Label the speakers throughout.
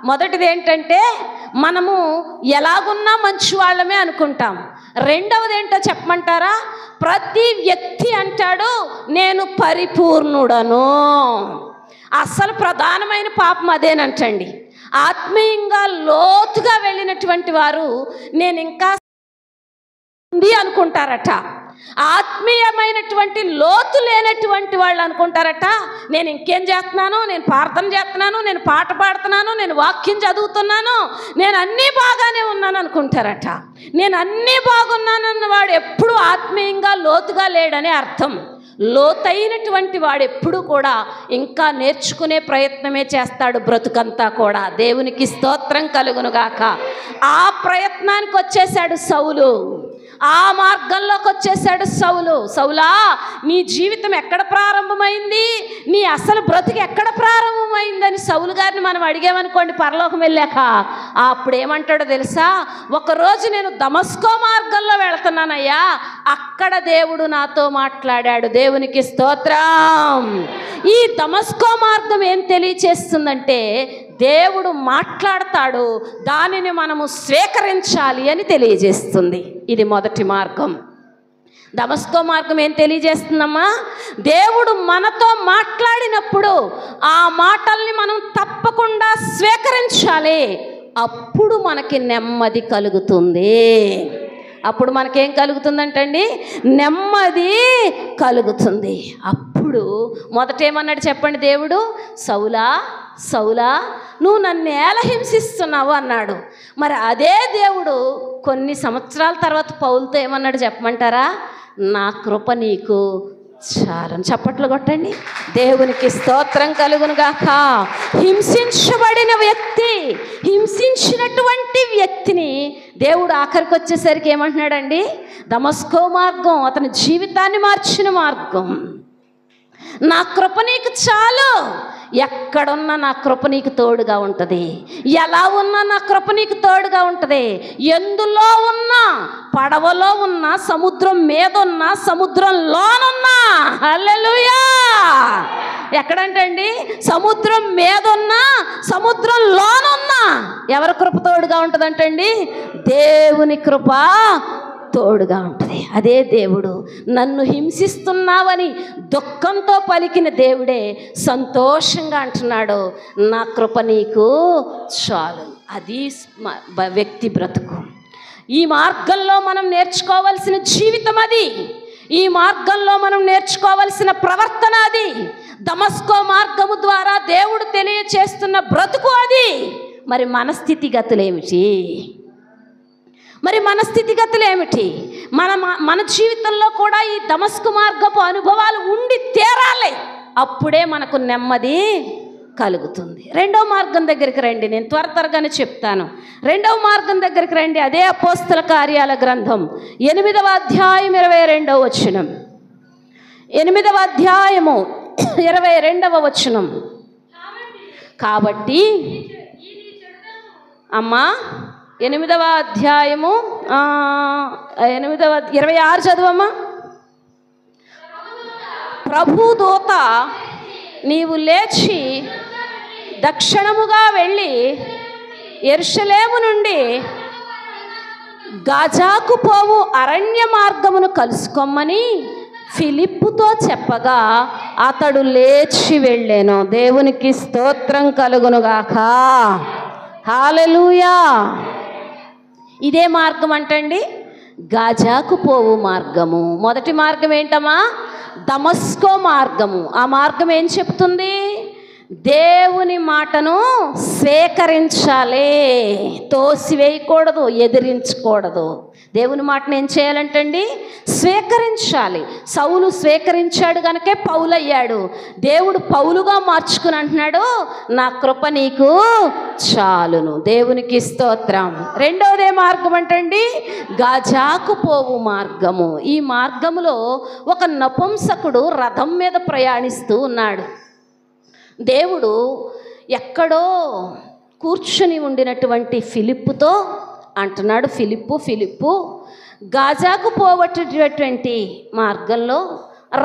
Speaker 1: మొదటిది ఏంటంటే మనము ఎలాగున్నా మంచి వాళ్ళమే అనుకుంటాం. రెండవది ఏంటో చెప్పమంటారా? ప్రతి వ్యక్తి అంటాడు నేను పరిపూర్ణుడను. అసలు ప్రధానమైన పాపం అదేనంటండి. ఆత్మీయంగా లోతుగా వెళ్ళినటువంటి వారు నేను ఇంకా ఉంది అనుకుంటారట. ఆత్మీయమైనటువంటి లోతు లేనటువంటి వాళ్ళు అనుకుంటారట నేను ఇంకేం చేస్తున్నాను, నేను ప్రార్థన చేస్తున్నాను, నేను పాట పాడుతున్నాను, నేను వాక్యం చదువుతున్నాను, నేను అన్నీ బాగానే ఉన్నాను అనుకుంటారట. నేను అన్నీ బాగున్నానన్న వాడు ఎప్పుడు ఆత్మీయంగా లోతుగా లేడనే అర్థం. లోతైనటువంటి వాడు ఎప్పుడు కూడా ఇంకా నేర్చుకునే ప్రయత్నమే చేస్తాడు బ్రతుకంతా కూడా. దేవునికి స్తోత్రం కలుగునుగాక. ఆ ప్రయత్నానికి వచ్చేసాడు సౌలు, ఆ మార్గంలోకి వచ్చేసాడు సౌలు. సౌలా, నీ జీవితం ఎక్కడ ప్రారంభమైంది, నీ అసలు బ్రతుకు ఎక్కడ ప్రారంభమైందని సౌలు గారిని మనం అడిగామనుకోండి పరలోకం వెళ్ళాక, అప్పుడు ఏమంటాడో తెలుసా? ఒకరోజు నేను దమస్కో మార్గంలో వెళుతున్నానయ్యా, అక్కడ దేవుడు నాతో మాట్లాడాడు. దేవునికి స్తోత్రం. ఈ దమస్కో మార్గం ఏం తెలియచేస్తుందంటే దేవుడు మాట్లాడతాడు, దానిని మనము స్వీకరించాలి అని తెలియజేస్తుంది. ఇది మొదటి మార్గం. దమస్కో మార్గం ఏం తెలియజేస్తుందమ్మా? దేవుడు మనతో మాట్లాడినప్పుడు ఆ మాటల్ని మనం తప్పకుండా స్వీకరించాలి. అప్పుడు మనకి నెమ్మది కలుగుతుంది. అప్పుడు మనకేం కలుగుతుందంటండి? నెమ్మది కలుగుతుంది. అప్పుడు మొదట ఏమన్నాడు చెప్పండి దేవుడు? సౌలా సౌలా, నువ్వు నన్ను ఎలా హింసిస్తున్నావు అన్నాడు. మరి అదే దేవుడు కొన్ని సంవత్సరాల తర్వాత పౌలుతో ఏమన్నాడు చెప్పమంటారా? నా కృప నీకు చాలని. చప్పట్లు కొట్టండి. దేవునికి స్తోత్రం కలుగునుగాక. హింసించబడిన వ్యక్తి, హింసించినటువంటి వ్యక్తిని దేవుడు ఆఖరికి వచ్చేసరికి ఏమంటున్నాడండి? దమస్కో మార్గం అతని జీవితాన్ని మార్చిన మార్గం. నా కృప నీకు చాలు. ఎక్కడున్నా నా కృప నీకు తోడుగా ఉంటుంది. ఎలా ఉన్నా నా కృప నీకు తోడుగా ఉంటుంది. ఎందులో ఉన్నా, పడవలో ఉన్నా, సముద్రం మీద ఉన్నా, సముద్రంలోనున్నా. హల్లెలూయా. ఎక్కడంటండి? సముద్రం మీద ఉన్నా, సముద్రంలోనున్నా ఎవరి కృప తోడుగా ఉంటుందంటండి? దేవుని కృప తోడుగా ఉంటుంది. అదే దేవుడు. నన్ను హింసిస్తున్నావని దుఃఖంతో పలికిన దేవుడే సంతోషంగా అంటున్నాడు, నా కృప నీకు చాలు. అది వ్యక్తి బ్రతుకు. ఈ మార్గంలో మనం నేర్చుకోవాల్సిన జీవితం అది. ఈ మార్గంలో మనం నేర్చుకోవాల్సిన ప్రవర్తన అది. దమస్కో మార్గము ద్వారా దేవుడు తెలియచేస్తున్న బ్రతుకు అది. మరి మన స్థితిగతులేమిటి? మరి మన స్థితిగతులు ఏమిటి? మన జీవితంలో కూడా ఈ దమస్కు మార్గపు అనుభవాలు ఉండి తీరాలి. అప్పుడే మనకు నెమ్మది కలుగుతుంది. రెండవ మార్గం దగ్గరికి రండి. నేను త్వరగానే చెప్తాను. రెండవ మార్గం దగ్గరికి రండి. అదే అపోస్తల కార్యాల గ్రంథం 8వ అధ్యాయం 22వ వచనం. 8వ అధ్యాయము 22వ వచనం. కాబట్టి అమ్మా 8వ అధ్యాయము 26 చదువమ్మా. ప్రభుదూత నీవు లేచి దక్షిణముగా వెళ్ళి యెరూషలేము నుండి గాజాకు పోవు అరణ్య మార్గమును కలుసుకోమని ఫిలిప్పుతో చెప్పగా అతడు లేచి వెళ్ళాను. దేవునికి స్తోత్రం కలుగునుగాక. హల్లెలూయా. ఇదే మార్గం అంటండి, గాజాకు పోవు మార్గము. మొదటి మార్గం ఏంటమ్మా? దమస్కో మార్గము. ఆ మార్గం ఏం చెప్తుంది? దేవుని మాటను స్వీకరించాలి, తోసివేయకూడదు, ఎదిరించకూడదు. దేవుని మాటను ఏం చేయాలంటండి? స్వీకరించాలి. సౌలు స్వీకరించాడు కనుకే పౌలయ్యాడు. దేవుడు పౌలుగా మార్చుకుని అంటున్నాడు, నా కృప నీకు చాలును. దేవునికి స్తోత్రం. రెండవదే మార్గం అంటండి, గాజాకు పోవు మార్గము. ఈ మార్గములో ఒక నపుంసకుడు రథం మీద ప్రయాణిస్తూ ఉన్నాడు. దేవుడు ఎక్కడో కూర్చుని ఉండినటువంటి ఫిలిప్పుతో అంటున్నాడు, ఫిలిప్పు గాజాకు పోవటటువంటి మార్గంలో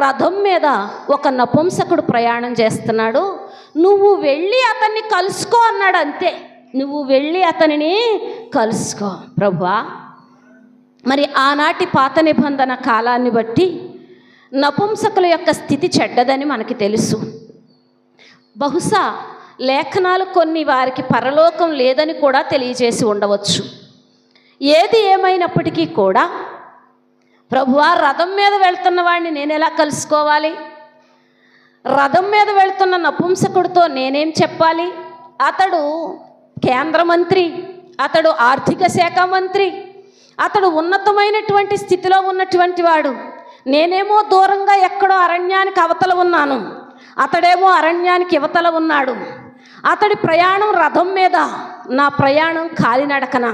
Speaker 1: రథం మీద ఒక నపుంసకుడు ప్రయాణం చేస్తున్నాడు. నువ్వు వెళ్ళి అతన్ని కలుసుకో అన్నాడు. అంతే. నువ్వు వెళ్ళి అతనిని కలుసుకో. ప్రభువా, మరి ఆనాటి పాత నిబంధన కాలాన్ని బట్టి నపుంసకుల యొక్క స్థితి చెడ్డదని మనకి తెలుసు. బహుశా లేఖనాలు కొన్ని వారికి పరలోకం లేదని కూడా తెలియజేసి ఉండవచ్చు. ఏది ఏమైనప్పటికీ కూడా ప్రభువా, రథం మీద వెళ్తున్న వాడిని నేను ఎలా కలుసుకోవాలి? రథం మీద వెళ్తున్న నపుంసకుడితో నేనేం చెప్పాలి? అతడు కేంద్ర మంత్రి, అతడు ఆర్థిక శాఖ మంత్రి, అతడు ఉన్నతమైనటువంటి స్థితిలో ఉన్నటువంటి వాడు. నేనేమో దూరంగా ఎక్కడో అరణ్యానికి అవతల ఉన్నాను, అతడేమో అరణ్యానికి యువతల ఉన్నాడు. అతడి ప్రయాణం రథం మీద, నా ప్రయాణం కాలినడకన.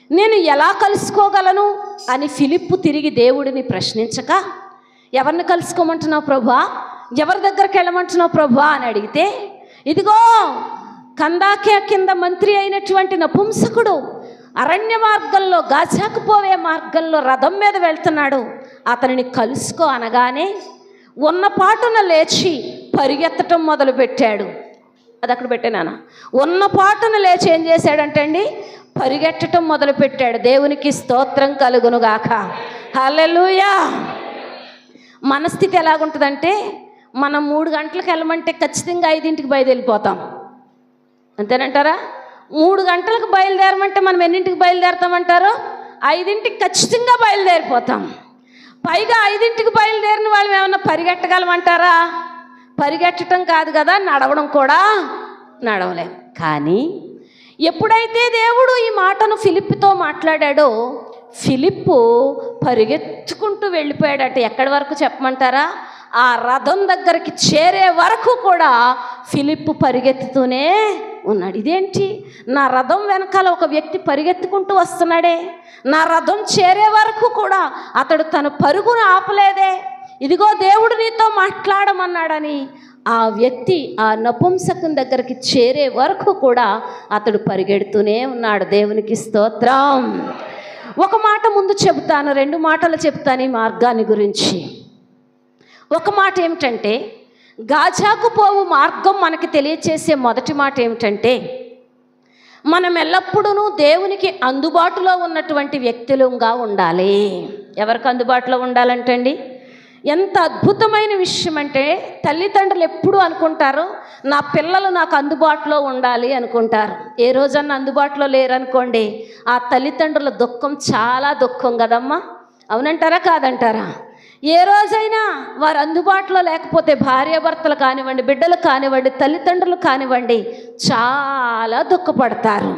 Speaker 1: నేను ఎలా కలుసుకోగలను అని ఫిలిప్పు తిరిగి దేవుడిని ప్రశ్నించక, ఎవరిని కలుసుకోమంటున్నావు ప్రభువా, ఎవరి దగ్గరికి వెళ్ళమంటున్నావు ప్రభువా అని అడిగితే, ఇదిగో కందాకే కింద మంత్రి అయినటువంటి నపుంసకుడు అరణ్య మార్గంలో, గాజాకు పోయే మార్గంలో రథం మీద వెళ్తున్నాడు, అతనిని కలుసుకో అనగానే ఉన్న పాటున లేచి పరిగెత్తటం మొదలుపెట్టాడు. అది అక్కడ పెట్టానా? ఉన్న పాటున లేచి ఏం చేశాడంటే అండి, పరిగెట్టడం మొదలుపెట్టాడు. దేవునికి స్తోత్రం కలుగునుగాక. హల్లెలూయా. మన స్థితి ఎలాగుంటుందంటే, మనం 3 గంటలకు వెళ్ళమంటే ఖచ్చితంగా 5ంటికి బయలుదేరిపోతాం. అంతేనంటారా? 3 గంటలకు బయలుదేరమంటే మనం ఎన్నింటికి బయలుదేరుతామంటారు? 5ంటికి ఖచ్చితంగా బయలుదేరిపోతాం. పైగా 5ంటికి బయలుదేరిన వాళ్ళు ఏమన్నా పరిగెట్టగలమంటారా? పరిగెట్టడం కాదు కదా, నడవడం కూడా నడవలేం. కానీ ఎప్పుడైతే దేవుడు ఈ మాటను ఫిలిప్పుతో మాట్లాడాడో, ఫిలిప్పు పరిగెత్తుకుంటూ వెళ్ళిపోయాడట. ఎక్కడి వరకు చెప్పమంటారా? ఆ రథం దగ్గరికి చేరే వరకు కూడా ఫిలిప్పు పరిగెత్తుతూనే ఉన్నాడు. ఇదేంటి, నా రథం వెనకాల ఒక వ్యక్తి పరిగెత్తుకుంటూ వస్తున్నాడే, నా రథం చేరే వరకు కూడా అతడు తన పరుగును ఆపలేదే, ఇదిగో దేవుడు నీతో మాట్లాడమన్నాడని ఆ వ్యక్తి ఆ నపుంసకుని దగ్గరికి చేరే వరకు కూడా అతడు పరిగెడుతూనే ఉన్నాడు. దేవునికి స్తోత్రం. ఒక మాట ముందు చెబుతాను, 2 మాటలు చెప్తాను ఈ మార్గాన్ని గురించి. ఒక మాట ఏమిటంటే, గాజాకు పోవు మార్గం మనకి తెలియచేసే మొదటి మాట ఏమిటంటే, మనం ఎల్లప్పుడూ దేవునికి అందుబాటులో ఉన్నటువంటి వ్యక్తులుగా ఉండాలి. ఎవరికి అందుబాటులో ఉండాలంటండి? ఎంత అద్భుతమైన విషయం అంటే, తల్లిదండ్రులు ఎప్పుడు అనుకుంటారు, నా పిల్లలు నాకు అందుబాటులో ఉండాలి అనుకుంటారు. ఏ రోజన్నా అందుబాటులో లేరనుకోండి, ఆ తల్లిదండ్రుల దుఃఖం చాలా దుఃఖం కదమ్మా. అవునంటారా కాదంటారా? ఏ రోజైనా వారు అందుబాటులో లేకపోతే భార్యాభర్తలు కానివ్వండి, బిడ్డలు కానివ్వండి, తల్లిదండ్రులు కానివ్వండి, చాలా దుఃఖపడతారు.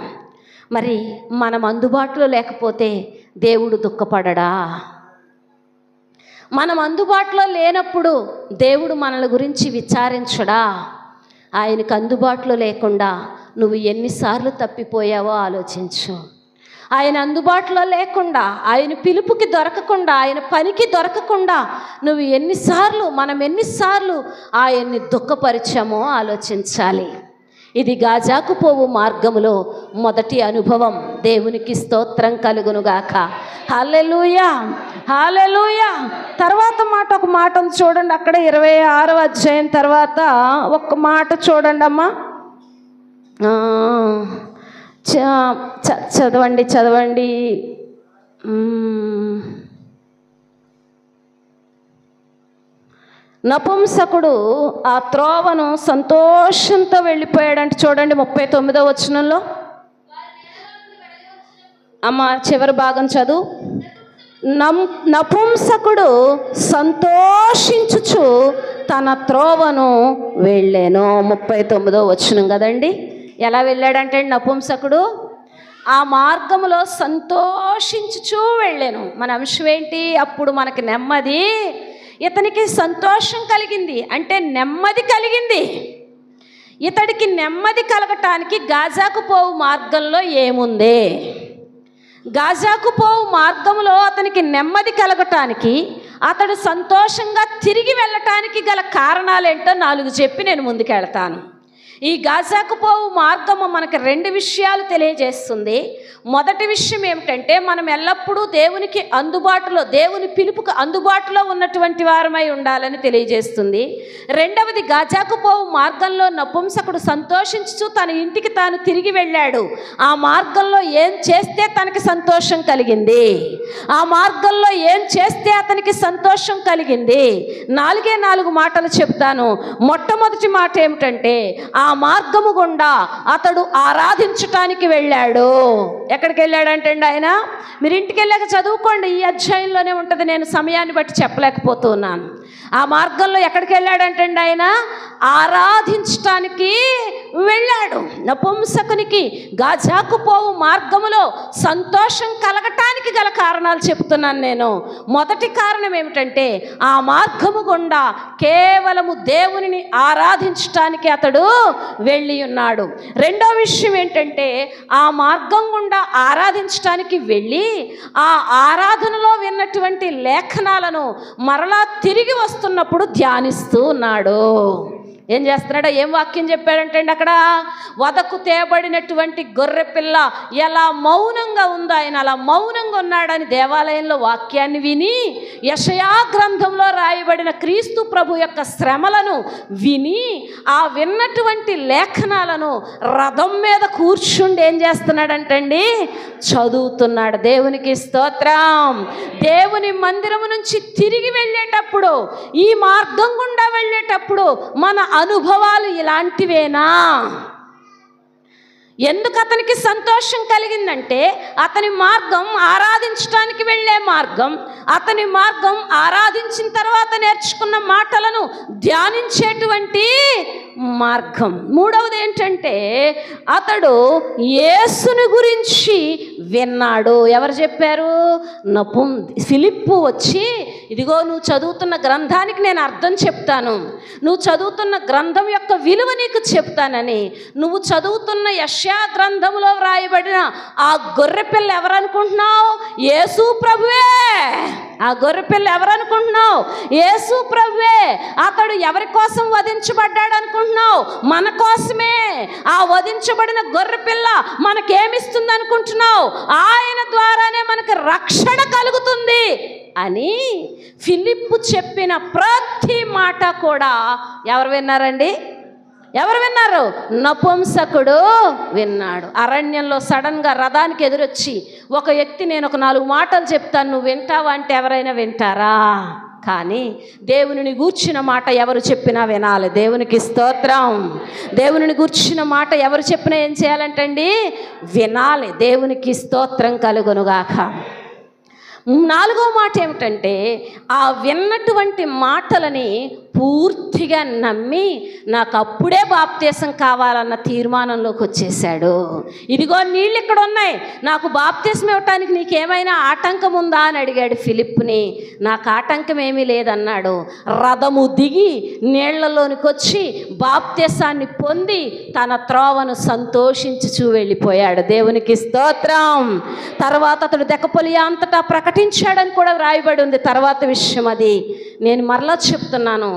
Speaker 1: మరి మనం అందుబాటులో లేకపోతే దేవుడు దుఃఖపడడా? మనం అందుబాటులో లేనప్పుడు దేవుడు మనల గురించి విచారించడా? ఆయనకు అందుబాటులో లేకుండా నువ్వు ఎన్నిసార్లు తప్పిపోయావో ఆలోచించు. ఆయన అందుబాటులో లేకుండా, ఆయన పిలుపుకి దొరకకుండా, ఆయన పనికి దొరకకుండా మనం ఎన్నిసార్లు ఆయన్ని దుఃఖపరిచామో ఆలోచించాలి. ఇది గాజాకు పోవు మార్గములో మొదటి అనుభవం. దేవునికి స్తోత్రం కలుగునుగాక. హల్లెలూయా, హల్లెలూయా. తర్వాత ఒక మాట ఉంది చూడండి, అక్కడ 26వ అధ్యాయం తర్వాత ఒక మాట చూడండి అమ్మా. చదవండి. నపుంసకుడు ఆ త్రోవను సంతోషంతో వెళ్ళిపోయాడంటే చూడండి 39వ వచనంలో. అమ్మ చివరి భాగం చదువు. నపుంసకుడు సంతోషించుచు తన త్రోవను వెళ్ళాను. 39వ వచనం కదండి. ఎలా వెళ్ళాడంటే నపుంసకుడు ఆ మార్గములో సంతోషించుచూ వెళ్ళాను. మన అంశం ఏంటి? అప్పుడు మనకి నెమ్మది, ఇతనికి సంతోషం కలిగింది, అంటే నెమ్మది కలిగింది. ఇతడికి నెమ్మది కలగటానికి గాజాకు పోవు మార్గంలో ఏముంది? గాజాకు పోవు మార్గంలో అతనికి నెమ్మది కలగటానికి, అతడు సంతోషంగా తిరిగి వెళ్ళటానికి గల కారణాలేంటో 4 చెప్పి నేను ముందుకెళ్తాను. ఈ గాజాకు పోవు మార్గము మనకు రెండు విషయాలు తెలియజేస్తుంది. మొదటి విషయం ఏమిటంటే, మనం ఎల్లప్పుడూ దేవునికి అందుబాటులో, దేవుని పిలుపుకు అందుబాటులో ఉన్నటువంటి వారమై ఉండాలని తెలియజేస్తుంది. రెండవది, గాజాకు పోవు మార్గంలో నపుంసకుడు సంతోషించుచు తన ఇంటికి తాను తిరిగి వెళ్ళాడు. ఆ మార్గంలో ఏం చేస్తే తనకి సంతోషం కలిగింది, ఆ మార్గంలో ఏం చేస్తే అతనికి సంతోషం కలిగింది. 4 మాటలు చెప్తాను. మొట్టమొదటి మాట ఏమిటంటే, ఆ మార్గము గుండా అతడు ఆరాధించటానికి వెళ్ళాడు. ఎక్కడికి వెళ్ళాడంటే ఆయన, మీరు ఇంటికి వెళ్ళాక చదువుకోండి, ఈ అధ్యాయంలోనే ఉంటుంది, నేను సమయాన్ని బట్టి చెప్పలేకపోతున్నాను. ఆ మార్గంలో ఎక్కడికి వెళ్ళాడంటే ఆయన ఆరాధించటానికి వెళ్ళాడు. నపుంసకునికి గాజాకు పోవు మార్గములో సంతోషం కలగటానికి గల కారణాలు చెప్తున్నాను నేను. మొదటి కారణం ఏమిటంటే, ఆ మార్గము గుండా కేవలము దేవునిని ఆరాధించటానికి అతడు వెళ్ళి ఉన్నాడు. రెండో విషయం ఏంటంటే, ఆ మార్గం గుండా ఆరాధించటానికి వెళ్ళి ఆ ఆరాధనలో విన్నటువంటి లేఖనాలను మరలా తిరిగి వస్తున్నప్పుడు ధ్యానిస్తూ ఉన్నాడు. ఏం చేస్తున్నాడో, ఏం వాక్యం చెప్పాడంటే అక్కడ, వదకు తేబడినటువంటి గొర్రె పిల్ల ఎలా మౌనంగా ఉందో ఆయన అలా మౌనంగా ఉన్నాడని దేవాలయంలో వాక్యాన్ని విని, యెషయా గ్రంథంలో రాయబడిన క్రీస్తు ప్రభు యొక్క శ్రమలను విని, ఆ విన్నటువంటి లేఖనాలను రథం మీద కూర్చుండి ఏం చేస్తున్నాడంటండి, చదువుతున్నాడు. దేవునికి స్తోత్రం. దేవుని మందిరము నుంచి తిరిగి వెళ్ళేటప్పుడు, ఈ మార్గం గుండా వెళ్ళేటప్పుడు మన అనుభవాలు ఇలాంటివేనా? ఎందుకు అతనికి సంతోషం కలిగిందంటే, అతని మార్గం ఆరాధించడానికి వెళ్ళే మార్గం, అతని మార్గం ఆరాధించిన తర్వాత నేర్చుకున్న మాటలను ధ్యానించేటువంటి మార్గం. మూడవది ఏంటంటే, అతడు యేసుని గురించి విన్నాడు. ఎవరు చెప్పారు? ఫిలిప్పు వచ్చి, ఇదిగో నువ్వు చదువుతున్న గ్రంథానికి నేను అర్థం చెప్తాను, నువ్వు చదువుతున్న గ్రంథం యొక్క విలువ నీకు చెప్తానని, నువ్వు చదువుతున్న యెషయా గ్రంథంలో వ్రాయబడిన ఆ గొర్రెపిల్ల ఎవరనుకుంటున్నావు? యేసు ప్రభువే. ఆ గొర్రెపిల్ల ఎవరనుకుంటున్నావు? యేసు ప్రభువే. అతడు ఎవరి కోసం వధించబడ్డాడు అనుకుంటున్నావు? మన కోసమే. ఆ వధించబడిన గొర్రెపిల్ల మనకేమిస్తుంది అనుకుంటున్నావు? ఆయన ద్వారానే మనకు రక్షణ కలుగుతుంది అని ఫిలిప్పు చెప్పిన ప్రతి మాట కూడా ఎవరు విన్నారండి? ఎవరు విన్నారు? నపుంసకుడు విన్నాడు. అరణ్యంలో సడన్గా రథానికి ఎదురొచ్చి ఒక వ్యక్తి, నేను ఒక 4 మాటలు చెప్తాను, నువ్వు వింటావా అంటే ఎవరైనా వింటారా? కానీ దేవునిని గూర్చిన మాట ఎవరు చెప్పినా వినాలి. దేవునికి స్తోత్రం. దేవునిని గూర్చిన మాట ఎవరు చెప్పినా ఏం చేయాలంటండి? వినాలి. దేవునికి స్తోత్రం కలుగునుగాక. 4వ మాట ఏమిటంటే, ఆ విన్నటువంటి మాటలని పూర్తిగా నమ్మి నాకు అప్పుడే బాప్తీసం కావాలన్న తీర్మానంలోకి వచ్చేసాడు. ఇదిగో నీళ్ళు ఇక్కడ ఉన్నాయి, నాకు బాప్తీసం ఇవ్వటానికి నీకేమైనా ఆటంకం ఉందా అని అడిగాడు ఫిలిప్పుని. నాకు ఆటంకం ఏమీ లేదన్నాడు. రథము దిగి నీళ్లలోనికి వచ్చి బాప్తీసాన్ని పొంది తన త్రోవను సంతోషించుచూ వెళ్ళిపోయాడు. దేవునికి స్తోత్రం. తర్వాత అతడు దెకపొలియ అంతటా ప్రకటించాడని కూడా వ్రాయబడి ఉంది. తర్వాత విషయం అది. నేను మరలా చెప్తున్నాను,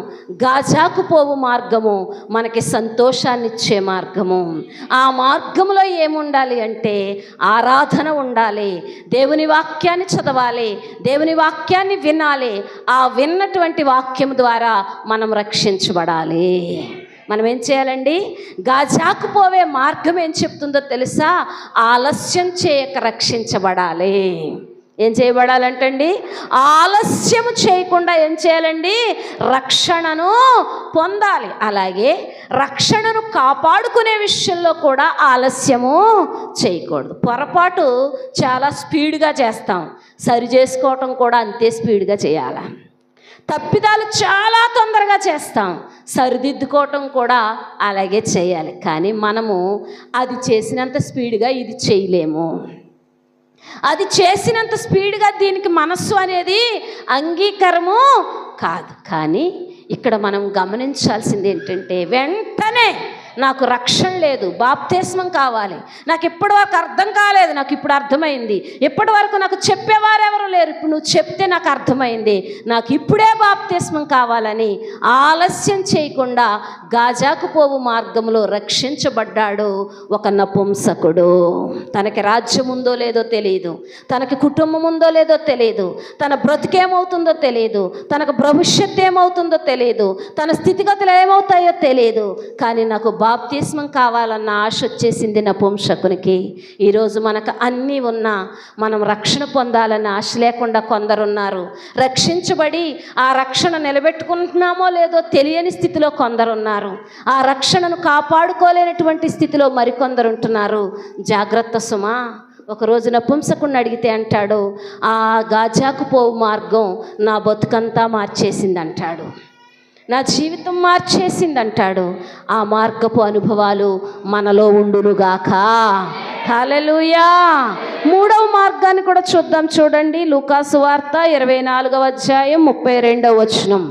Speaker 1: గాజాకు పోవు మార్గము మనకి సంతోషాన్ని ఇచ్చే మార్గము. ఆ మార్గంలో ఏముండాలి అంటే ఆరాధన ఉండాలి, దేవుని వాక్యాన్ని చదవాలి, దేవుని వాక్యాన్ని వినాలి. ఆ విన్నటువంటి వాక్యం ద్వారా మనం రక్షించబడాలి. మనం ఏం చేయాలండి? గాజాకు పోవే మార్గం ఏం చెప్తుందో తెలుసా? ఆలస్యం చేయక రక్షించబడాలి. ఏం చేయబడాలంటండి? ఆలస్యం చేయకుండా ఏం చేయాలండి? రక్షణను పొందాలి. అలాగే రక్షణను కాపాడుకునే విషయంలో కూడా ఆలస్యము చేయకూడదు. పొరపాటు చాలా స్పీడ్గా చేస్తాం, సరి చేసుకోవటం కూడా అంతే స్పీడ్గా చేయాలి. తప్పిదాలు చాలా తొందరగా చేస్తాం, సరిదిద్దుకోవటం కూడా అలాగే చేయాలి. కానీ మనము అది చేసినంత స్పీడ్గా ఇది చేయలేము. అది చేసినంత స్పీడ్గా దీనికి మనస్సు అనేది అంగీకారము కాదు. కానీ ఇక్కడ మనం గమనించాల్సింది ఏంటంటే, వెంటనే నాకు రక్షణ లేదు, బాప్తిస్మం కావాలి, నాకు ఇప్పటి వరకు అర్థం కాలేదు, నాకు ఇప్పుడు అర్థమైంది, ఇప్పటి వరకు నాకు చెప్పేవారెవరు లేరు, ఇప్పుడు నువ్వు చెప్తే నాకు అర్థమైంది, నాకు ఇప్పుడే బాప్తిస్మం కావాలని ఆలస్యం చేయకుండా గాజాకు పోవు మార్గంలో రక్షించబడ్డాడు ఒక నపుంసకుడు. తనకి రాజ్యం ఉందో లేదో తెలియదు, తనకి కుటుంబం ఉందో లేదో తెలియదు, తన బ్రతికేమవుతుందో తెలియదు, తనకు భవిష్యత్తు ఏమవుతుందో తెలియదు, తన స్థితిగతులు ఏమవుతాయో తెలియదు. కానీ నాకు బాప్తిస్మం కావాలన్న ఆశ వచ్చేసింది నపుంసకునికి. ఈరోజు మనకు అన్నీ ఉన్నా మనం రక్షణ పొందాలన్న ఆశ లేకుండా కొందరున్నారు. రక్షించబడి ఆ రక్షణ నిలబెట్టుకుంటున్నామో లేదో తెలియని స్థితిలో కొందరున్నారు. ఆ రక్షణను కాపాడుకోలేనటువంటి స్థితిలో మరికొందరు ఉంటున్నారు. జాగ్రత్త సుమా. ఒకరోజు నపుంసకుడిని అడిగితే అంటాడు, ఆ గాజాకు పోవు మార్గం నా బతుకంతా మార్చేసింది అంటాడు, నా జీవితం మార్చేసింది అంటాడు. ఆ మార్గపు అనుభవాలు మనలో ఉండునుగాక. హల్లెలూయా. మూడవ మార్గాన్ని కూడా చూద్దాం. చూడండి, లూకాసు వార్త 24వ అధ్యాయం 32వ వచనం.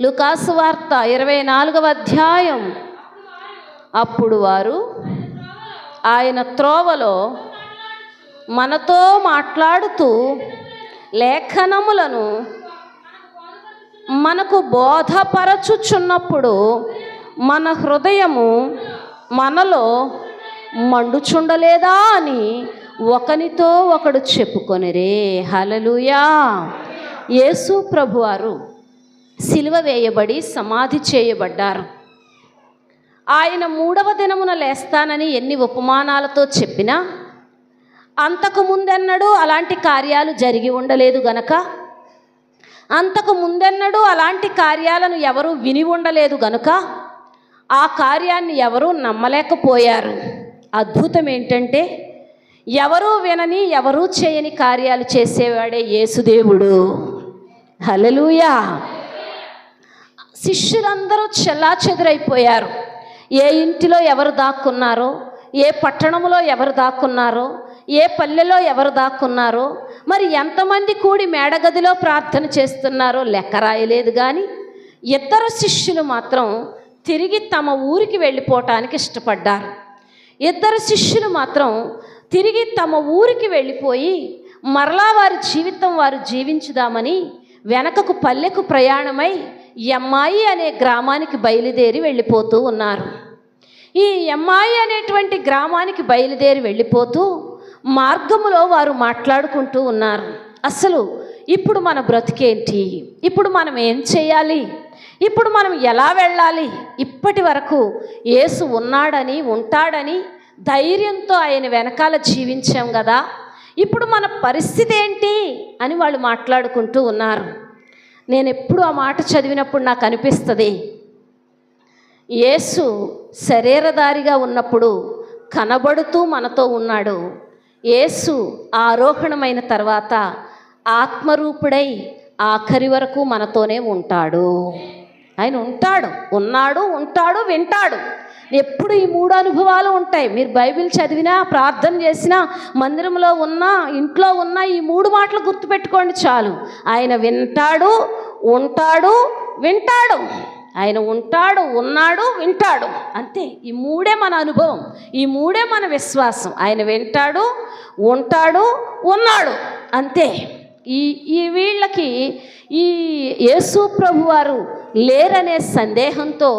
Speaker 1: లూకాసు వార్త 24వ అధ్యాయం. అప్పుడు వారు ఆయన త్రోవలో మనతో మాట్లాడుతూ లేఖనములను మనకు బోధపరచుచున్నప్పుడు మన హృదయము మనలో మండుచుండలేదా అని ఒకనితో ఒకడు చెప్పుకొనిరే. హల్లెలూయా. యేసు ప్రభువారు సిలువ వేయబడి సమాధి చేయబడ్డారు. ఆయన 3వ దినమున లేస్తానని ఎన్ని ఉపమానాలతో చెప్పినా అంతకు ముందెన్నడూ అలాంటి కార్యాలు జరిగి ఉండలేదు గనక, అంతకు ముందెన్నడూ అలాంటి కార్యాలను ఎవరూ విని ఉండలేదు గనుక ఆ కార్యాన్ని ఎవరూ నమ్మలేకపోయారు. అద్భుతం ఏంటంటే, ఎవరూ వినని ఎవరూ చేయని కార్యాలు చేసేవాడే యేసుదేవుడు. హల్లెలూయా. శిష్యులందరూ చెల్లాచెదురైపోయారు. ఏ ఇంటిలో ఎవరు దాక్కున్నారో, ఏ పట్టణంలో ఎవరు దాక్కున్నారో, ఏ పల్లెలో ఎవరు దాక్కున్నారో, మరి ఎంతమంది కూడి మేడగదిలో ప్రార్థన చేస్తున్నారో లెక్క రాయలేదు. కానీ 2 శిష్యులు మాత్రం తిరిగి తమ ఊరికి వెళ్ళిపోవటానికి ఇష్టపడ్డారు. 2 శిష్యులు మాత్రం తిరిగి తమ ఊరికి వెళ్ళిపోయి మరలా వారి జీవితం వారు జీవించుదామని వెనకకు పల్లెకు ప్రయాణమై ఎమ్మాయి అనే గ్రామానికి బయలుదేరి వెళ్ళిపోతూ ఉన్నారు. ఈ ఎమ్మాయి అనేటువంటి గ్రామానికి బయలుదేరి వెళ్ళిపోతూ మార్గములో వారు మాట్లాడుకుంటూ ఉన్నారు. అసలు ఇప్పుడు మన బ్రతికేంటి, ఇప్పుడు మనం ఏం చేయాలి, ఇప్పుడు మనం ఎలా వెళ్ళాలి, ఇప్పటి వరకు యేసు ఉన్నాడని ఉంటాడని ధైర్యంతో ఆయన వెనకాల జీవించాం కదా, ఇప్పుడు మన పరిస్థితి ఏంటి అని వాళ్ళు మాట్లాడుకుంటూ ఉన్నారు. నేను ఎప్పుడు ఆ మాట చదివినప్పుడు నాకు అనిపిస్తుంది, యేసు శరీరధారిగా ఉన్నప్పుడు కనబడుతూ మనతో ఉన్నాడు. యేసు ఆరోహణమైన తర్వాత ఆత్మరూపుడై ఆఖరి వరకు మనతోనే ఉంటాడు. ఆయన ఉంటాడు, ఉన్నాడు, ఉంటాడు, వింటాడు. ఎప్పుడు ఈ 3 అనుభవాలు ఉంటాయి. మీరు బైబిల్ చదివినా, ప్రార్థన చేసినా, మందిరంలో ఉన్నా, ఇంట్లో ఉన్నా ఈ 3 మాటలు గుర్తుపెట్టుకోండి చాలు. ఆయన వింటాడు, ఉంటాడు, వింటాడు. ఆయన ఉంటాడు, ఉన్నాడు, వింటాడు. అంతే. ఈ 3ఏ మన అనుభవం, ఈ 3ఏ మన విశ్వాసం. ఆయన వింటాడు, ఉంటాడు, ఉన్నాడు. అంతే. ఈ వీళ్ళకి ఈ యేసు ప్రభువారు లేరనే సందేహంతో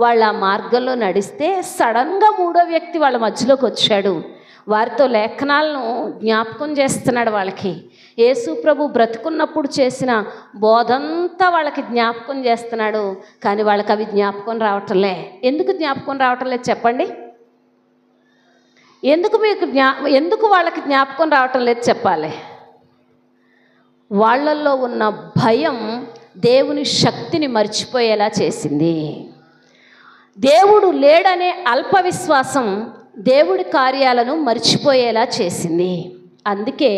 Speaker 1: వాళ్ళ మార్గంలో నడిస్తే సడన్గా 3వ వ్యక్తి వాళ్ళ మధ్యలోకి వచ్చాడు. వారితో లేఖనాలను జ్ఞాపకం చేస్తున్నాడు. వాళ్ళకి యేసు ప్రభు బ్రతుకున్నప్పుడు చేసిన బోధంతా వాళ్ళకి జ్ఞాపకం చేస్తున్నాడు. కానీ వాళ్ళకి అవి జ్ఞాపకం రావటంలే. ఎందుకు జ్ఞాపకం రావటం లేదు చెప్పండి? ఎందుకు వాళ్ళకి జ్ఞాపకం రావటం లేదు చెప్పాలి? వాళ్ళల్లో ఉన్న భయం దేవుని శక్తిని మర్చిపోయేలా చేసింది. దేవుడు లేడనే అల్ప విశ్వాసం దేవుడి కార్యాలను మర్చిపోయేలా చేసింది. అందుకే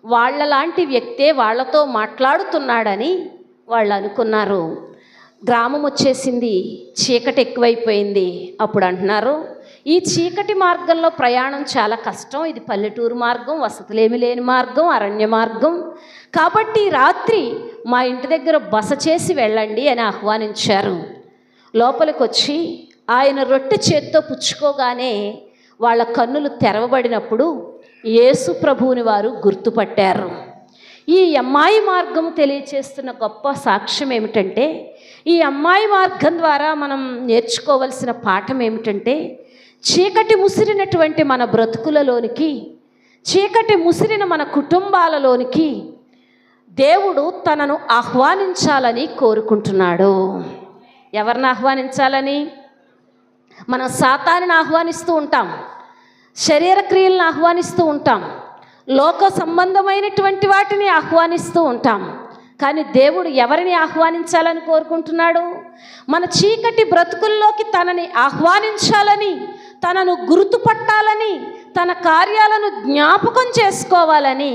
Speaker 1: వాళ్ళలాంటి వ్యక్తే వాళ్ళతో మాట్లాడుతున్నాడని వాళ్ళు అనుకున్నారు. గ్రామం వచ్చేసింది, చీకటి ఎక్కువైపోయింది. అప్పుడు అంటున్నారు, ఈ చీకటి మార్గంలో ప్రయాణం చాలా కష్టం, ఇది పల్లెటూరు మార్గం, వసతులేమి లేని మార్గం, అరణ్య మార్గం, కాబట్టి రాత్రి మా ఇంటి దగ్గర బస చేసి వెళ్ళండి అని ఆహ్వానించారు. లోపలికి వచ్చి ఆయన రొట్టె చేత్తో పుచ్చుకోగానే వాళ్ళ కన్నులు తెరవబడినప్పుడు యేసు ప్రభువుని వారు గుర్తుపట్టారు. ఈ అమ్మాయి మార్గం తెలియచేస్తున్న గొప్ప సాక్ష్యం ఏమిటంటే, ఈ అమ్మాయి మార్గం ద్వారా మనం నేర్చుకోవలసిన పాఠం ఏమిటంటే, చీకటి ముసిరినటువంటి మన బ్రతుకులలోనికి, చీకటి ముసిరిన మన కుటుంబాలలోనికి దేవుడు తనను ఆహ్వానించాలని కోరుకుంటున్నాడు. ఎవరిని ఆహ్వానించాలని? మనం సాతానుని ఆహ్వానిస్తూ ఉంటాం, శరీర క్రియలను ఆహ్వానిస్తూ ఉంటాం, లోక సంబంధమైనటువంటి వాటిని ఆహ్వానిస్తూ ఉంటాం. కానీ దేవుడు ఎవరిని ఆహ్వానించాలని కోరుకుంటున్నాడు? మన చీకటి బ్రతుకుల్లోకి తనని ఆహ్వానించాలని, తనను గుర్తుపట్టాలని, తన కార్యాలను జ్ఞాపకం చేసుకోవాలని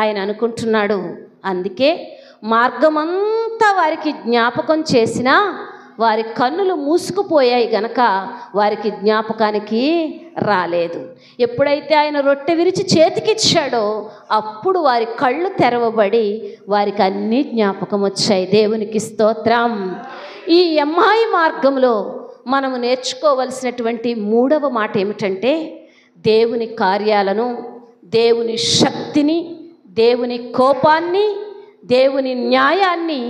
Speaker 1: ఆయన అనుకుంటున్నాడు. అందుకే మార్గమంతా వారికి జ్ఞాపకం చేసినా వారి కన్నులు మూసుకుపోయాయి గనక వారికి జ్ఞాపకానికి రాలేదు. ఎప్పుడైతే ఆయన రొట్టె విరిచి చేతికిచ్చాడో అప్పుడు వారి కళ్ళు తెరవబడి వారికి అన్నీ జ్ఞాపకం వచ్చాయి. దేవునికి స్తోత్రం. ఈ అమ్మాయి మార్గంలో మనము నేర్చుకోవలసినటువంటి మూడవ మాట ఏమిటంటే, దేవుని కార్యాలను, దేవుని శక్తిని, దేవుని కోపాన్ని, దేవుని న్యాయాన్ని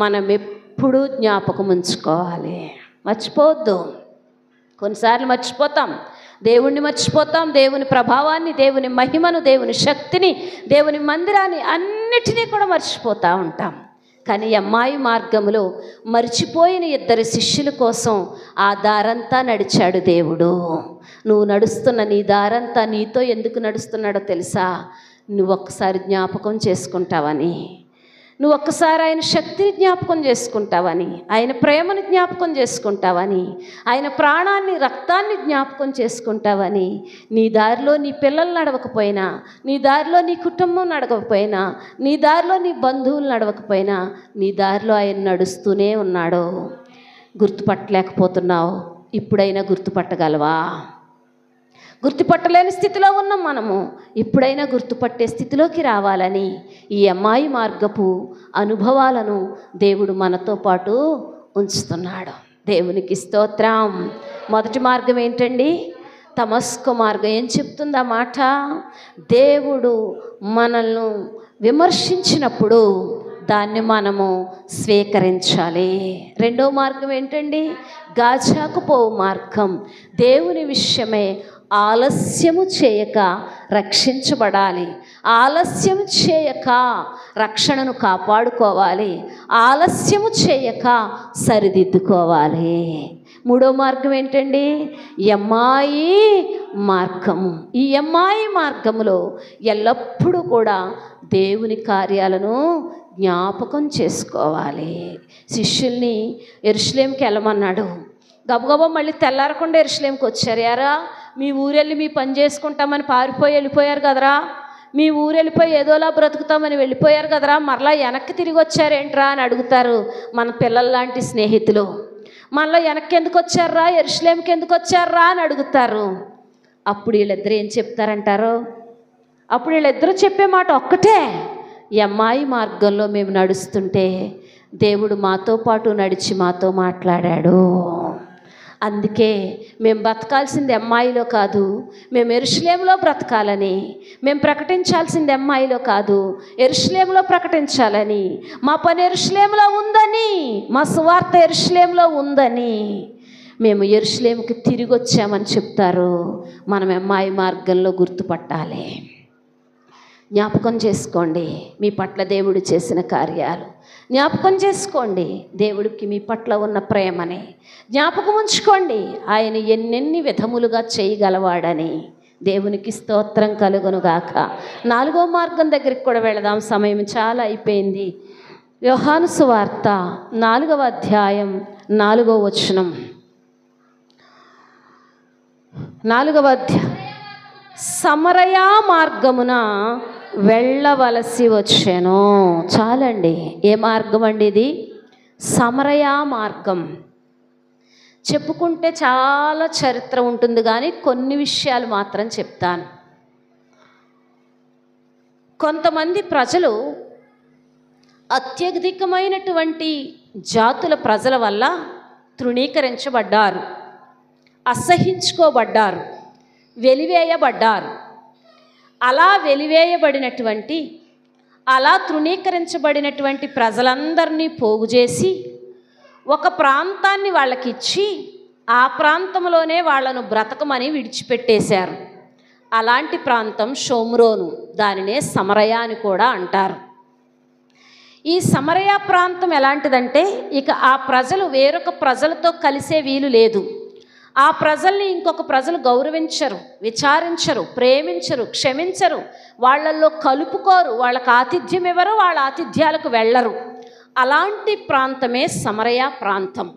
Speaker 1: మనం ఎప్పుడూ జ్ఞాపకం ఉంచుకోవాలి. మర్చిపోవద్దు. కొన్నిసార్లు మర్చిపోతాం, దేవుణ్ణి మర్చిపోతాం, దేవుని ప్రభావాన్ని, దేవుని మహిమను, దేవుని శక్తిని, దేవుని మందిరాన్ని, అన్నిటినీ కూడా మర్చిపోతూ ఉంటాం. కానీ అమ్మాయి మార్గంలో మర్చిపోయిన ఇద్దరు శిష్యుల కోసం ఆ దారంతా నడిచాడు దేవుడు. నువ్వు నడుస్తున్న నీ దారంతా నీతో ఎందుకు నడుస్తున్నాడో తెలుసా? నువ్వు ఒక్కసారి జ్ఞాపకం చేసుకుంటావని, నువ్వు ఒక్కసారి ఆయన శక్తిని జ్ఞాపకం చేసుకుంటావని, ఆయన ప్రేమను జ్ఞాపకం చేసుకుంటావని, ఆయన ప్రాణాన్ని, రక్తాన్ని జ్ఞాపకం చేసుకుంటావని. నీ దారిలో నీ పిల్లలు నడవకపోయినా, నీ దారిలో నీ కుటుంబం నడవకపోయినా, నీ దారిలో నీ బంధువులు నడవకపోయినా, నీ దారిలో ఆయన నడుస్తూనే ఉన్నాడు. గుర్తుపట్టలేకపోతున్నావు, ఇప్పుడైనా గుర్తుపట్టగలవా? గుర్తుపట్టలేని స్థితిలో ఉన్నాం మనము. ఇప్పుడైనా గుర్తుపట్టే స్థితిలోకి రావాలని ఈ అమ్మాయి మార్గపు అనుభవాలను దేవుడు మనతో పాటు ఉంచుతున్నాడు. దేవునికి స్తోత్రం. మొదటి మార్గం ఏంటండి? తమస్కు మార్గం. ఏం చెప్తుంది ఆ మాట? దేవుడు మనల్ని విమర్శించినప్పుడు దాన్ని మనము స్వీకరించాలి. రెండో మార్గం ఏంటండి? గాజాకు పోవు మార్గం. దేవుని విషయమే ఆలస్యము చేయక రక్షించబడాలి, ఆలస్యం చేయక రక్షణను కాపాడుకోవాలి, ఆలస్యము చేయక సరిదిద్దుకోవాలి. మూడో మార్గం ఏంటండి? అమ్మాయి మార్గము. ఈ అమ్మాయి మార్గములో ఎల్లప్పుడూ కూడా దేవుని కార్యాలను జ్ఞాపకం చేసుకోవాలి. శిష్యుల్ని యెరూషలేముకి వెళ్ళమన్నాడు. గబగబా మళ్ళీ తెల్లారకుండా యెరూషలేముకి వచ్చారు. యారా, మీ ఊరెళ్ళి మీ పని చేసుకుంటామని పారిపోయి వెళ్ళిపోయారు కదరా, మీ ఊరు వెళ్ళిపోయి ఏదోలా బ్రతుకుతామని వెళ్ళిపోయారు కదరా, మరలా వెనక్కి తిరిగి వచ్చారేంట్రా అని అడుగుతారు మన పిల్లల్లాంటి స్నేహితులు. మళ్ళీ వెనక్కి ఎందుకు వచ్చారా, యెరూషలేముకి ఎందుకు వచ్చారా అని అడుగుతారు. అప్పుడు వీళ్ళిద్దరు ఏం చెప్తారంటారు? అప్పుడు వీళ్ళిద్దరూ చెప్పే మాట ఒక్కటే, ఈ అమ్మాయి మార్గంలో మేము నడుస్తుంటే దేవుడు మాతో పాటు నడిచి మాతో మాట్లాడాడు. అందుకే మేము బ్రతకాల్సింది అమ్మాయిలో కాదు, మేము యెరూషలేములో బ్రతకాలని, మేము ప్రకటించాల్సింది అమ్మాయిలో కాదు, యెరూషలేములో ప్రకటించాలని, మా పని యెరూషలేములో ఉందని, మా సువార్త యెరూషలేములో ఉందని మేము యెరూషలేముకి తిరిగి వచ్చామని చెప్తారు. మనం అమ్మాయి మార్గంలో గుర్తుపట్టాలి. జ్ఞాపకం చేసుకోండి మీ పట్ల దేవుడు చేసిన కార్యాలు, జ్ఞాపకం చేసుకోండి దేవుడికి మీ పట్ల ఉన్న ప్రేమని, జ్ఞాపకం ఉంచుకోండి ఆయన ఎన్నెన్ని విధములుగా చేయగలవాడని. దేవునికి స్తోత్రం కలుగునుగాక. నాలుగో మార్గం దగ్గరికి కూడా వెళదాం, సమయం చాలా అయిపోయింది. యోహాను సువార్త 4వ అధ్యాయం 4వ వచనం. 4వ అధ్యాయం. సమరయ మార్గమున వెళ్ళవలసి వచ్చాను. చాలండి. ఏ మార్గం అండి ఇది? సమరయ మార్గం. చెప్పుకుంటే చాలా చరిత్ర ఉంటుంది, కానీ కొన్ని విషయాలు మాత్రం చెప్తాను. కొంతమంది ప్రజలు అత్యధికమైనటువంటి జాతుల ప్రజల వల్ల తృణీకరించబడ్డారు. అసహించుకోబడ్డారు, వెలివేయబడ్డారు. అలా వెలివేయబడినటువంటి, అలా తృణీకరించబడినటువంటి ప్రజలందరినీ పోగు చేసి ఒక ప్రాంతాన్ని వాళ్ళకిచ్చి ఆ ప్రాంతంలోనే వాళ్ళను బ్రతకమని విడిచిపెట్టేశారు. అలాంటి ప్రాంతం షోమ్రోను, దానినే సమరయ అని కూడా అంటారు. ఈ సమరయ ప్రాంతం ఎలాంటిదంటే, ఇక ఆ ప్రజలు వేరొక ప్రజలతో కలిసే వీలు లేదు. ఆ ప్రజల్ని ఇంకొక ప్రజలు గౌరవించరు, విచారించరు, ప్రేమించరు, క్షమించరు, వాళ్ళల్లో కలుపుకోరు, వాళ్ళకు ఆతిథ్యం ఇవ్వరు, వాళ్ళ ఆతిథ్యాలకు వెళ్ళరు. అలాంటి ప్రాంతమే సమరయ ప్రాంతం.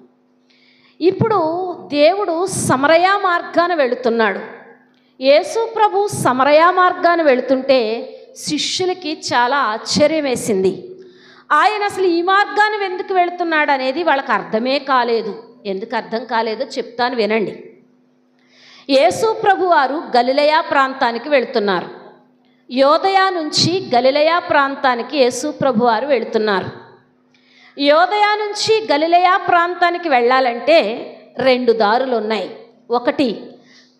Speaker 1: ఇప్పుడు దేవుడు సమరయ మార్గాన వెళుతున్నాడు. యేసు ప్రభు సమరయ మార్గాన వెళుతుంటే శిష్యులకి చాలా ఆశ్చర్యం వేసింది. ఆయన అసలు ఈ మార్గాన్ని ఎందుకు వెళుతున్నాడు అనేది వాళ్ళకి అర్థమే కాలేదు. ఎందుకు అర్థం కాలేదో చెప్తాను వినండి. యేసు ప్రభు వారు గలిలయ ప్రాంతానికి వెళుతున్నారు. యోదయ నుంచి గలిలయ ప్రాంతానికి యేసు ప్రభు వారు వెళుతున్నారు. యోదయ నుంచి గలిలయ ప్రాంతానికి వెళ్ళాలంటే 2 దారులు ఉన్నాయి. ఒకటి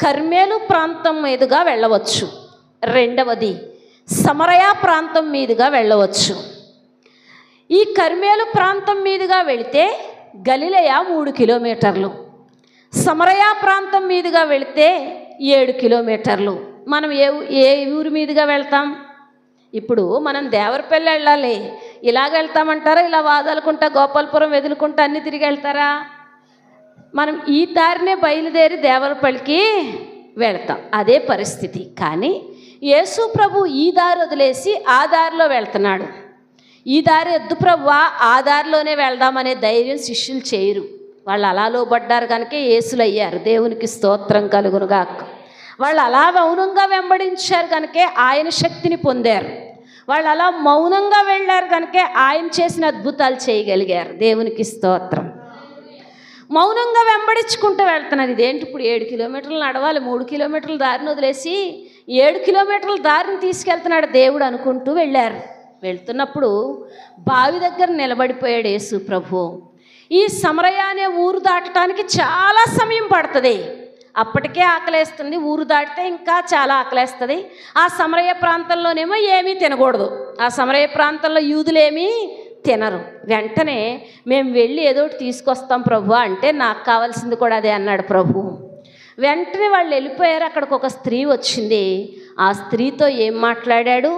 Speaker 1: కర్మేలు ప్రాంతం మీదుగా వెళ్ళవచ్చు, రెండవది సమరయ ప్రాంతం మీదుగా వెళ్ళవచ్చు. ఈ కర్మేలు ప్రాంతం మీదుగా వెళితే గలిలయ 3 కిలోమీటర్లు, సమరయ ప్రాంతం మీదుగా వెళితే 7 కిలోమీటర్లు. మనం ఏ ఊరి మీదుగా వెళ్తాం? ఇప్పుడు మనం దేవరపల్లి వెళ్ళాలి, ఇలాగ వెళ్తామంటారా? ఇలా వాదాలకుంటా గోపాలపురం వెదులుకుంటా అన్నీ తిరిగి వెళ్తారా? మనం ఈ దారినే బయలుదేరి దేవరపల్లికి వెళ్తాం. అదే పరిస్థితి. కానీ యేసు ప్రభు ఈ దారి వదిలేసి ఆ దారిలో వెళ్తున్నాడు. ఈ దారి వద్దు ప్రభువా, ఆ దారిలోనే వెళ్దామనే ధైర్యం శిష్యులు చేయరు. వాళ్ళు అలా లోబడ్డారు కనుక యేసులు అయ్యారు. దేవునికి స్తోత్రం కలుగునుగాక. వాళ్ళు అలా మౌనంగా వెంబడించారు కనుకే ఆయన శక్తిని పొందారు. వాళ్ళు అలా మౌనంగా వెళ్ళారు కనుకే ఆయన చేసిన అద్భుతాలు చేయగలిగారు. దేవునికి స్తోత్రం. మౌనంగా వెంబడించుకుంటూ వెళ్తున్నారు. ఇదేంటి ఇప్పుడు 7 కిలోమీటర్లు నడవాలి, 3 కిలోమీటర్ల దారిని వదిలేసి 7 కిలోమీటర్ల దారిని తీసుకెళ్తున్నాడు దేవుడు అనుకుంటూ వెళ్ళారు. వెళ్తున్నప్పుడు బావి దగ్గర నిలబడిపోయాడు యేసు ప్రభు. ఈ సమరయ అనే ఊరు దాటడానికి చాలా సమయం పడుతుంది. అప్పటికే ఆకలేస్తుంది, ఊరు దాటితే ఇంకా చాలా ఆకలేస్తుంది. ఆ సమరయ ప్రాంతంలోనేమో ఏమీ తినకూడదు. ఆ సమరయ ప్రాంతంలో యూదులేమీ తినరు. వెంటనే మేము వెళ్ళి ఏదో ఒకటి తీసుకొస్తాం ప్రభు అంటే, నాకు కావాల్సింది కూడా అదే అన్నాడు ప్రభు. వెంటనే వాళ్ళు వెళ్ళిపోయారు. అక్కడికి ఒక స్త్రీ వచ్చింది. ఆ స్త్రీతో ఏం మాట్లాడాడు,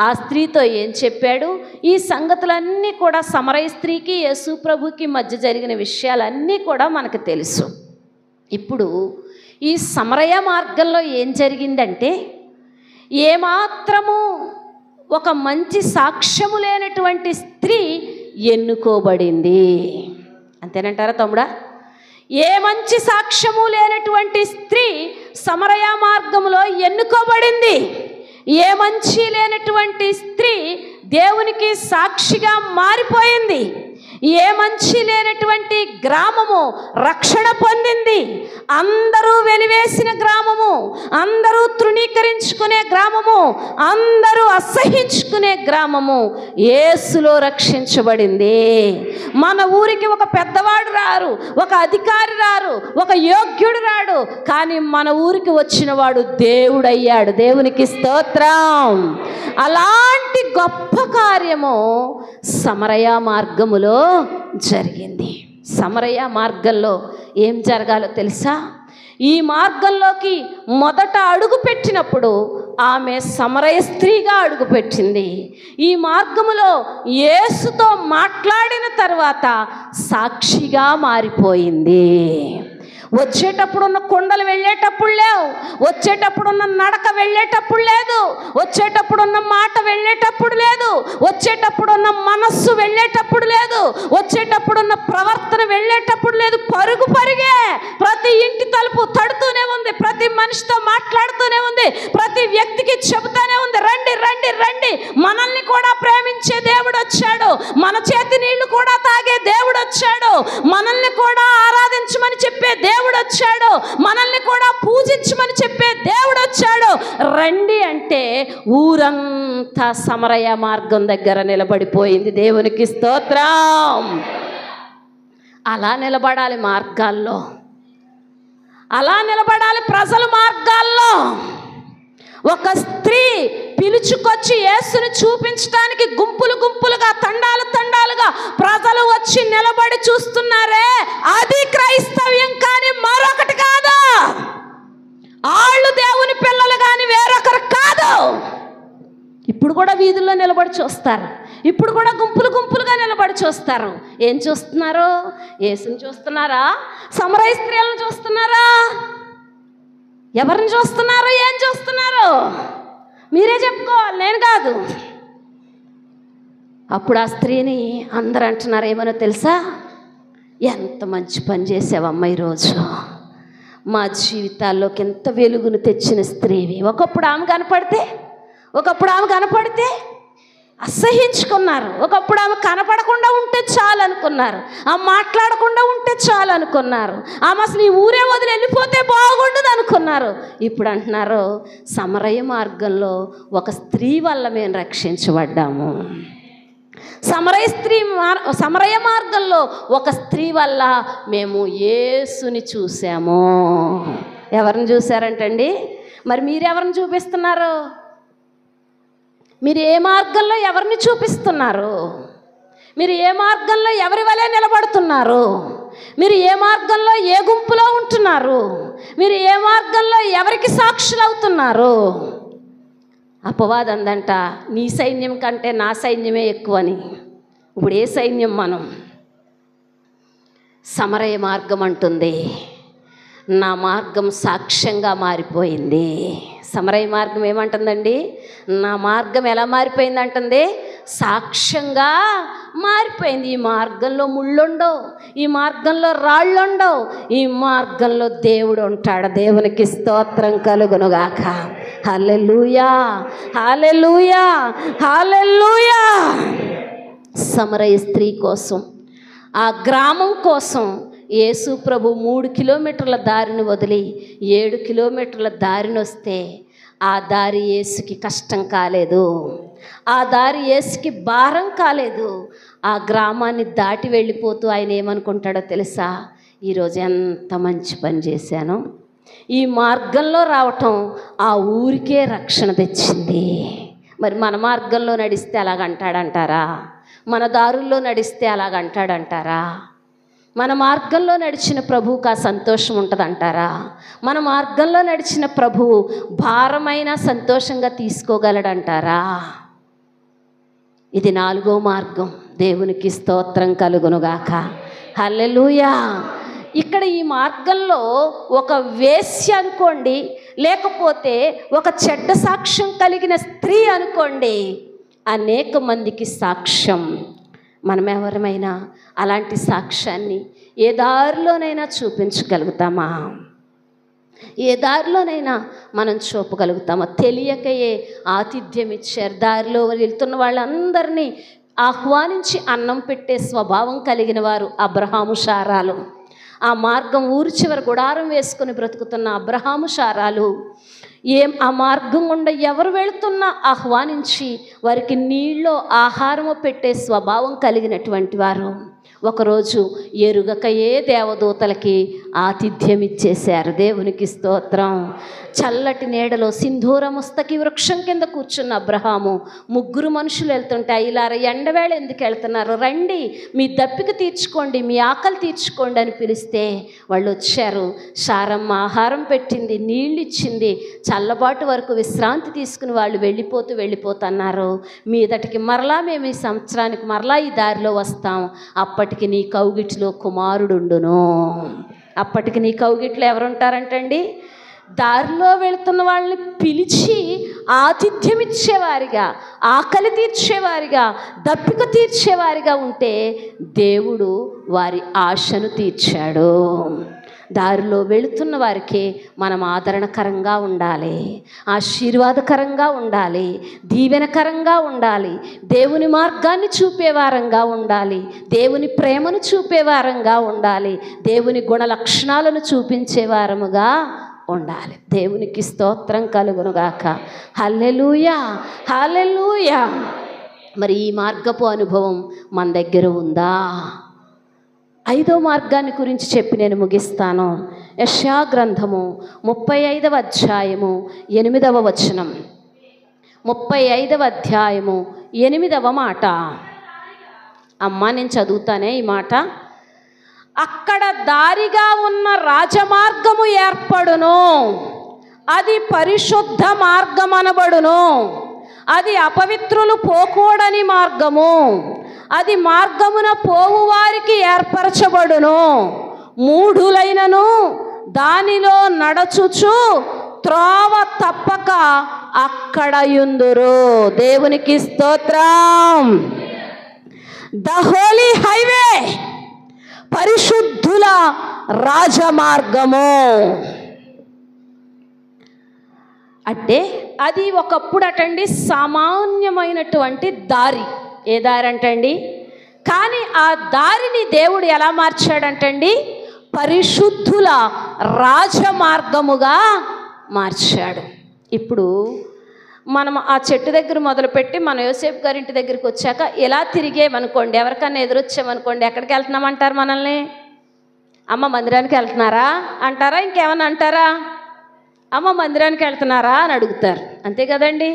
Speaker 1: ఆ స్త్రీతో ఏం చెప్పాడు, ఈ సంగతులన్నీ కూడా సమరయ స్త్రీకి యేసు ప్రభుకి మధ్య జరిగిన విషయాలన్నీ కూడా మనకు తెలుసు. ఇప్పుడు ఈ సమరయ మార్గంలో ఏం జరిగిందంటే, ఏమాత్రము ఒక మంచి సాక్ష్యము లేనటువంటి స్త్రీ ఎన్నుకోబడింది. అంతేనంటారా తమ్ముడా? ఏ మంచి సాక్ష్యము లేనటువంటి స్త్రీ సమరయ మార్గంలో ఎన్నుకోబడింది. ఏ మంచి లేనటువంటి స్త్రీ దేవునికి సాక్షిగా మారిపోయింది. ఏ మంచి లేనటువంటి గ్రామము రక్షణ పొందింది. అందరూ వెలివేసిన గ్రామము, అందరూ తృణీకరించుకునే గ్రామము, అందరూ అసహించుకునే గ్రామము యేసులో రక్షించబడింది. మన ఊరికి ఒక పెద్దవాడు రారు, ఒక అధికారి రారు, ఒక యోగ్యుడు రాడు, కానీ మన ఊరికి వచ్చిన వాడు దేవుడయ్యాడు. దేవునికి స్తోత్రం. అలాంటి గొప్ప కార్యము సమరయ మార్గములో జరిగింది. సమరయ మార్గంలో ఏం జరగాలో తెలుసా? ఈ మార్గంలోకి మొదట అడుగు పెట్టినప్పుడు ఆమె సమరయ స్త్రీగా అడుగుపెట్టింది. ఈ మార్గములో యేసుతో మాట్లాడిన తర్వాత సాక్షిగా మారిపోయింది. వచ్చేటప్పుడున్న కొండలు వెళ్ళేటప్పుడు లేవు, వచ్చేటప్పుడున్న నడక వెళ్ళేటప్పుడు లేదు, వచ్చేటప్పుడున్న మాట వెళ్ళేటప్పుడు లేదు, వచ్చేటప్పుడున్న మనస్సు వెళ్ళేటప్పుడు లేదు, వచ్చేటప్పుడున్న ప్రవర్తన వెళ్ళేటప్పుడు లేదు. పరుగు పరిగే. ప్రతి ఇంటి తలుపు తడుతూనే ఉంది, ప్రతి మనిషితో మాట్లాడుతూనే ఉంది, ప్రతి వ్యక్తికి చెబుతానే ఉంది, రండి రండి రండి, మనల్ని కూడా ప్రేమించే దేవుడు వచ్చాడు, మన చేతి నీళ్లు కూడా తాగే దేవుడు వచ్చాడు, మనల్ని కూడా ఆరాధించమని చెప్పే దేవుడు వచ్చాడు, మనల్ని కూడా పూజించమని చెప్పే దేవుడు వచ్చాడు. రండి అంటే ఊరంతా సమరయ మార్గం దగ్గర నిలబడిపోయింది. దేవునికి స్తోత్రం. అలా నిలబడాలి మార్గాల్లో. అలా నిలబడాలి ప్రజల మార్గాల్లో. ఒక స్త్రీ పిలుచుకొచ్చి యేసుని చూపించడానికి గుంపులు గుంపులుగా, తండాలు తండాలుగా ప్రజలు వచ్చి నిలబడి చూస్తున్నారే, అది క్రైస్తవ్యం కానీ మరొకటి కాదు. వాళ్ళు దేవుని పిల్లలు కానీ వేరొకరు కాదు. ఇప్పుడు కూడా వీధుల్లో నిలబడి చూస్తారు, ఇప్పుడు కూడా గుంపులు గుంపులుగా నిలబడి చూస్తారు. ఏం చూస్తున్నారు? యేసుని చూస్తున్నారా? సమరయ స్త్రీలను చూస్తున్నారా? ఎవరిని చూస్తున్నారు? ఏం చూస్తున్నారు? మీరే చెప్పుకోవాలి, నేను కాదు. అప్పుడు ఆ స్త్రీని అందరూ అంటున్నారు ఏమనో తెలుసా? ఎంత మంచి పని చేసావమ్మ, ఈరోజు మా జీవితాల్లోకి ఎంత వెలుగును తెచ్చిన స్త్రీవి. ఒకప్పుడు ఆమె కనపడితే అసహించుకున్నారు. ఒకప్పుడు ఆమె కనపడకుండా ఉంటే చాలు అనుకున్నారు, ఆమె మాట్లాడకుండా ఉంటే చాలు అనుకున్నారు, ఆమె అసలు ఈ ఊరే వదిలి వెళ్ళిపోతే బాగుండదు అనుకున్నారు. ఇప్పుడు అంటున్నారు సమరయ మార్గంలో ఒక స్త్రీ వల్ల మేము రక్షించబడ్డాము. సమరయ మార్గంలో ఒక స్త్రీ వల్ల మేము యేసుని చూసాము. ఎవరిని చూశారంటండి? మరి మీరెవరిని చూపిస్తున్నారు? మీరు ఏ మార్గంలో ఎవరిని చూపిస్తున్నారు? మీరు ఏ మార్గంలో ఎవరి వలె నిలబడుతున్నారు? మీరు ఏ మార్గంలో ఏ గుంపులో ఉంటున్నారు? మీరు ఏ మార్గంలో ఎవరికి సాక్షులు అవుతున్నారు? అపవాదందంట నీ సైన్యం కంటే నా సైన్యమే ఎక్కువని. ఇప్పుడు ఏ సైన్యం మనం? సమరయ మార్గం అంటుంది నా మార్గం సాక్ష్యంగా మారిపోయింది. సమరయ మార్గం ఏమంటుందండి? నా మార్గం ఎలా మారిపోయింది అంటుంది? సాక్ష్యంగా మారిపోయింది. ఈ మార్గంలో ముళ్ళుండవు, ఈ మార్గంలో రాళ్ళుండవు, ఈ మార్గంలో దేవుడు ఉంటాడు. దేవునికి స్తోత్రం కలుగునుగాక. హల్లెలూయా, హల్లెలూయా, హల్లెలూయా. సమరయ స్త్రీ కోసం, ఆ గ్రామం కోసం యేసు ప్రభు 3 కిలోమీటర్ల దారిని వదిలి 7 కిలోమీటర్ల దారిని వస్తే ఆ దారి యేసుకి కష్టం కాలేదు, ఆ దారి యేసుకి భారం కాలేదు. ఆ గ్రామాన్ని దాటి వెళ్ళిపోతూ ఆయన ఏమనుకుంటాడో తెలుసా? ఈరోజు ఎంత మంచి పని చేశాను, ఈ మార్గంలో రావటం ఆ ఊరికే రక్షణ తెచ్చింది. మరి మన మార్గంలో నడిస్తే అలాగంటాడంటారా? మన దారుల్లో నడిస్తే అలాగంటాడంటారా? మన మార్గంలో నడిచిన ప్రభువుకు ఆ సంతోషం ఉంటుందంటారా? మన మార్గంలో నడిచిన ప్రభువు భారమైన సంతోషంగా తీసుకోగలడంటారా? ఇది 4వ మార్గం. దేవునికి స్తోత్రం కలుగునుగాక. హల్లెలూయా. ఇక్కడ ఈ మార్గంలో ఒక వేశ్య అనుకోండి, లేకపోతే ఒక చెడ్డ సాక్ష్యం కలిగిన స్త్రీ అనుకోండి, అనేక మందికి సాక్ష్యం. మనం ఎవరమైనా అలాంటి సాక్ష్యాన్ని ఏ దారిలోనైనా చూపించగలుగుతామా? ఏ దారిలోనైనా మనం చూపగలుగుతామా? తెలియకయే ఆతిథ్యం ఇచ్చారు. దారిలో వెళ్తున్న వాళ్ళందరినీ ఆహ్వానించి అన్నం పెట్టే స్వభావం కలిగిన వారు అబ్రహాము శారాలు. ఆ మార్గం ఊరి చివర గుడారం వేసుకుని బ్రతుకుతున్న అబ్రహాము శారాలు ఆ మార్గం గుండా ఎవరు వెళుతున్నా ఆహ్వానించి వారికి నీళ్ళు ఆహారము పెట్టే స్వభావం కలిగినటువంటి వారు. ఒకరోజు ఎరుగకయే దేవదూతలకి ఆతిథ్యం ఇచ్చేశారు. దేవునికి స్తోత్రం. చల్లటి నీడలో సింధూర ముస్తకి వృక్షం కింద కూర్చున్న అబ్రహాము 3 మనుషులు వెళ్తుంటే, ఇలార ఎండవేళ ఎందుకు వెళ్తున్నారు, రండి మీ దప్పిక తీర్చుకోండి, మీ ఆకలి తీర్చుకోండి అని పిలిస్తే వాళ్ళు వచ్చారు. శారమ్మ ఆహారం పెట్టింది, నీళ్ళు ఇచ్చింది, చల్లబాటు వరకు విశ్రాంతి తీసుకుని వాళ్ళు వెళ్ళిపోతున్నారు. మీదటికి మరలా మేము ఈ సంవత్సరానికి మరలా ఈ దారిలో వస్తాం, అప్పటికి నీ కౌగిట్లో కుమారుడుండును. అప్పటికి నీ కౌగిట్లో ఎవరుంటారంటండి? దారిలో వెళుతున్న వాళ్ళని పిలిచి ఆతిథ్యం ఇచ్చేవారిగా, ఆకలి తీర్చేవారిగా, దప్పిక తీర్చేవారిగా ఉంటే దేవుడు వారి ఆశను తీర్చాడు. దారిలో వెళుతున్న వారికి మనం ఆదరణకరంగా ఉండాలి, ఆశీర్వాదకరంగా ఉండాలి, దీవెనకరంగా ఉండాలి, దేవుని మార్గాన్ని చూపేవారంగా ఉండాలి, దేవుని ప్రేమను చూపేవారంగా ఉండాలి, దేవుని గుణ లక్షణాలను చూపించేవారముగా ఉండాలి. దేవునికి స్తోత్రం కలుగునుగాక. హల్లెలూయా, హల్లెలూయా. మరి ఈ మార్గపు అనుభవం మన దగ్గర ఉందా? ఐదో మార్గాన్ని గురించి చెప్పి నేను ముగిస్తాను. యెషయా గ్రంథము 35వ అధ్యాయము 8వ వచనం. 35వ అధ్యాయము 8వ మాట. అమ్మ నేను చదువుతానే ఈ మాట. అక్కడ దారిగా ఉన్న రాజమార్గము ఏర్పడును, అది పరిశుద్ధ మార్గమనబడును. అది అపవిత్రులు పోకూడని మార్గము, అది మార్గమున పోవు వారికి ఏర్పరచబడును. మూఢులైనను దానిలో నడచుచు త్రోవ తప్పక అక్కడ యుందురు. దేవునికి స్తోత్రం. ద హోలీ హైవే, పరిశుద్ధుల రాజమార్గము. అంటే అది ఒకప్పుడు అటండి సామాన్యమైనటువంటి దారి. ఏ దారి అంటండి? కానీ ఆ దారిని దేవుడు ఎలా మార్చాడంటండి? పరిశుద్ధుల రాజమార్గముగా మార్చాడు. ఇప్పుడు మనం ఆ చెట్టు దగ్గర మొదలుపెట్టి మన యోసేపు గారింటి దగ్గరికి వచ్చాక ఎలా తిరిగేమనుకోండి, ఎవరికన్నా ఎదురొచ్చామనుకోండి, ఎక్కడికి వెళ్తున్నామంటారు మనల్ని? అమ్మ మందిరానికి వెళ్తున్నారా అంటారా? ఇంకేమన్నా అంటారా? అమ్మ మందిరానికి వెళ్తున్నారా అని అడుగుతారు, అంతే కదండి.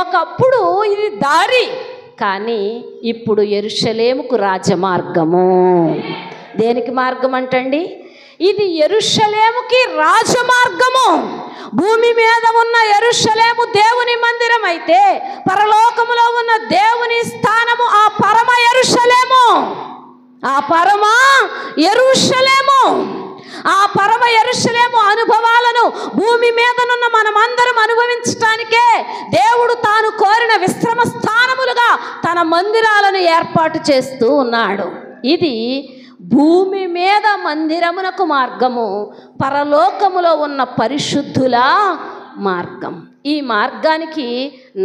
Speaker 1: ఒకప్పుడు ఇది దారి, కానీ ఇప్పుడు యెరూషలేముకు రాజమార్గము. దేనికి మార్గం అంటండి? ఇది యెరూషలేముకి రాజమార్గము. భూమి మీద ఉన్న యెరూషలేము దేవుని మందిరం అయితే, పరలోకములో ఉన్న దేవుని స్థానము ఆ పరమ యెరూషలేము. ఆ పరమ యెరూషలేము, ఆ పరమ యెరూషలేము అనుభవాలను భూమి మీదనున్న మనమందరం అనుభవించటానికే దేవుడు తాను కోరిన విశ్రమ స్థానములుగా తన మందిరాలను ఏర్పాటు చేస్తూ ఉన్నాడు. ఇది భూమి మీద మందిరమునకు మార్గము, పరలోకములో ఉన్న పరిశుద్ధుల మార్గం. ఈ మార్గానికి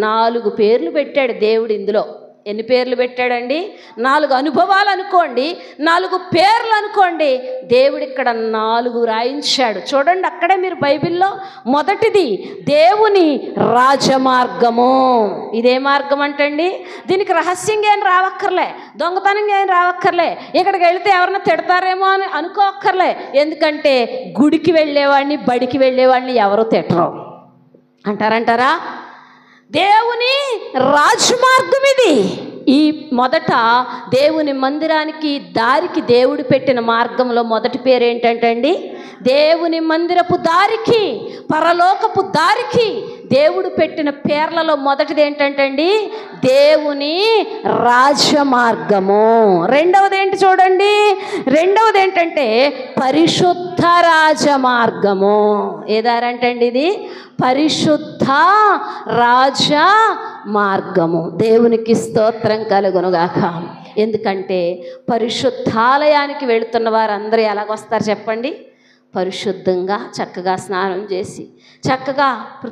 Speaker 1: 4 పేర్లు పెట్టాడు దేవుడు. ఇందులో ఎన్ని పేర్లు పెట్టాడండి? 4 అనుభవాలు అనుకోండి, 4 పేర్లు అనుకోండి. దేవుడు ఇక్కడ 4 రాయించాడు. చూడండి అక్కడే మీరు బైబిల్లో. మొదటిది దేవుని రాజమార్గము. ఇదే మార్గం అంటండి. దీనికి రహస్యంగా ఏం రావక్కర్లే, దొంగతనంగా ఏం రావక్కర్లే, ఇక్కడికి వెళితే ఎవరన్నా తిడతారేమో అని అనుకోక్కర్లే. ఎందుకంటే గుడికి వెళ్ళేవాడిని, బడికి వెళ్ళేవాడిని ఎవరో తిట్టరు. అంటారా? దేవుని రాజమార్గం ఇది. ఈ మొదట దేవుని మందిరానికి దారికి దేవుడు పెట్టిన మార్గంలో మొదటి పేరు ఏంటంటండి? దేవుని మందిరపు దారికి, పరలోకపు దారికి దేవుడు పెట్టిన పేర్లలో మొదటిది ఏంటంటండి? దేవుని రాజమార్గము. రెండవది ఏంటి చూడండి? రెండవది ఏంటంటే పరిశుద్ధ రాజమార్గము. ఏ దారి అంటండి ఇది? పరిశుద్ధ రాజ మార్గము. దేవునికి స్తోత్రం కలుగునుగాక. ఎందుకంటే పరిశుద్ధాలయానికి వెళుతున్న వారందరూ ఎలాగొస్తారు చెప్పండి? పరిశుద్ధంగా చక్కగా స్నానం చేసి, చక్కగా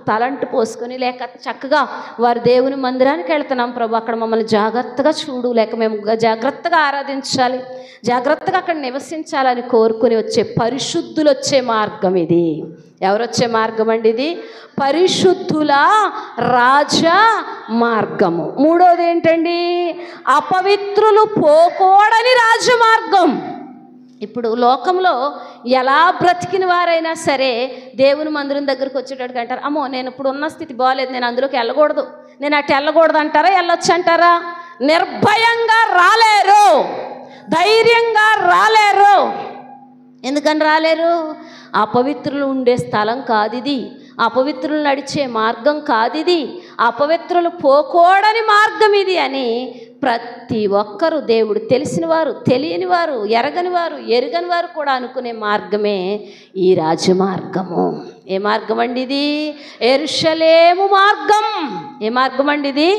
Speaker 1: తలంటు పోసుకొని, లేక చక్కగా వారు దేవుని మందిరానికి వెళ్తున్నాం ప్రభు, అక్కడ మమ్మల్ని జాగ్రత్తగా చూడు, లేక మేము జాగ్రత్తగా ఆరాధించాలి, జాగ్రత్తగా అక్కడ నివసించాలని కోరుకుని వచ్చే పరిశుద్ధులు వచ్చే మార్గం ఇది. ఎవరొచ్చే మార్గం అండి ఇది? పరిశుద్ధుల రాజ మార్గము. మూడోది ఏంటండి? అపవిత్రులు పోకూడని రాజమార్గం. ఇప్పుడు లోకంలో ఎలా బ్రతికిన వారైనా సరే దేవుని మందిరం దగ్గరికి వచ్చేటట్టుగా అంటారు, అమ్మో నేను ఇప్పుడు ఉన్న స్థితి బాగోలేదు, నేను అందులోకి వెళ్ళకూడదు, నేను అటు వెళ్ళకూడదు అంటారా? వెళ్ళొచ్చు అంటారా? నిర్భయంగా రాలేరు, ధైర్యంగా రాలేరు. ఎందుకని రాలేరు? అపవిత్రులు ఉండే స్థలం కాదు ఇది, అపవిత్రులు నడిచే మార్గం కాదు ఇది, అపవిత్రులు పోకూడని మార్గం ఇది అని ప్రతి ఒక్కరూ, దేవుడు తెలిసిన వారు, తెలియని వారు, ఎరగని వారు, ఎరగని వారు కూడా అనుకునే మార్గమే ఈ రాజమార్గము. ఏ మార్గం అండి ఇది? యెరూషలేము మార్గం. ఏ మార్గం అండి ఇది?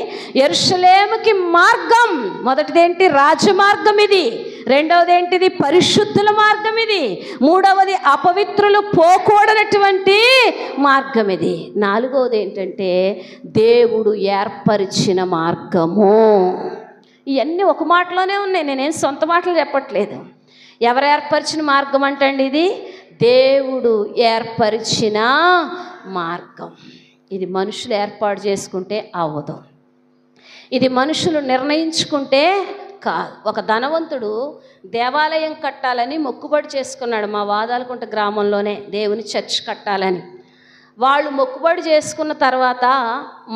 Speaker 1: యెరూషలేముకి మార్గం. మొదటిదేంటి? రాజమార్గం ఇది. రెండవది ఏంటిది? పరిశుద్ధుల మార్గం ఇది. మూడవది అపవిత్రులు పోకూడనటువంటి మార్గం ఇది. నాలుగవది ఏంటంటే దేవుడు ఏర్పరిచిన మార్గము. ఇవన్నీ ఒక మాటలోనే ఉన్నాయి, నేనేం సొంత మాటలు చెప్పట్లేదు. ఎవరు ఏర్పరిచిన మార్గం అంటండి ఇది? దేవుడు ఏర్పరిచిన మార్గం. ఇది మనుషులు ఏర్పాటు చేసుకుంటే అవ్వదు, ఇది మనుషులు నిర్ణయించుకుంటే కాదు. ఒక ధనవంతుడు దేవాలయం కట్టాలని మొక్కుబడి చేసుకున్నాడు. మా వాదాలకుంట గ్రామంలోనే దేవుని చర్చ్ కట్టాలని. వాళ్ళు మొక్కుబడి చేసుకున్న తర్వాత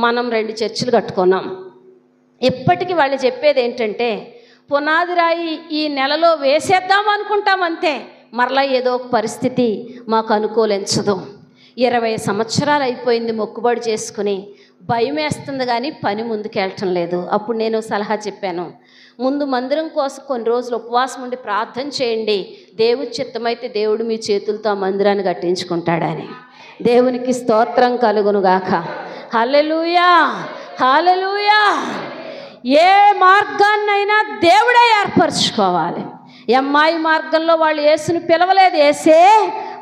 Speaker 1: మనం 2 చర్చిలు కట్టుకున్నాం. ఇప్పటికీ వాళ్ళు చెప్పేది ఏంటంటే, పునాది రాయి ఈ నెలలో వేసేద్దాం అనుకుంటాం అంతే, మరలా ఏదో ఒక పరిస్థితి మాకు అనుకూలించదు. 20 సంవత్సరాలు అయిపోయింది మొక్కుబడి చేసుకుని, భయం వేస్తుంది కానీ పని ముందుకెళ్ళటం లేదు. అప్పుడు నేను సలహా చెప్పాను, ముందు మందిరం కోసం కొన్ని రోజులు ఉపవాసం ఉండి ప్రార్థన చేయండి, దేవుడి చిత్తమైతే దేవుడు మీ చేతులతో ఆ మందిరాన్ని కట్టించుకుంటాడని. దేవునికి స్తోత్రం కలుగునుగాక. హల్లెలూయా, హల్లెలూయా. ఏ మార్గాన్నైనా దేవుడే ఏర్పరచుకోవాలి. ఎమ్మాయి మార్గంలో వాళ్ళు యేసుని పిలవలేదు, యేసే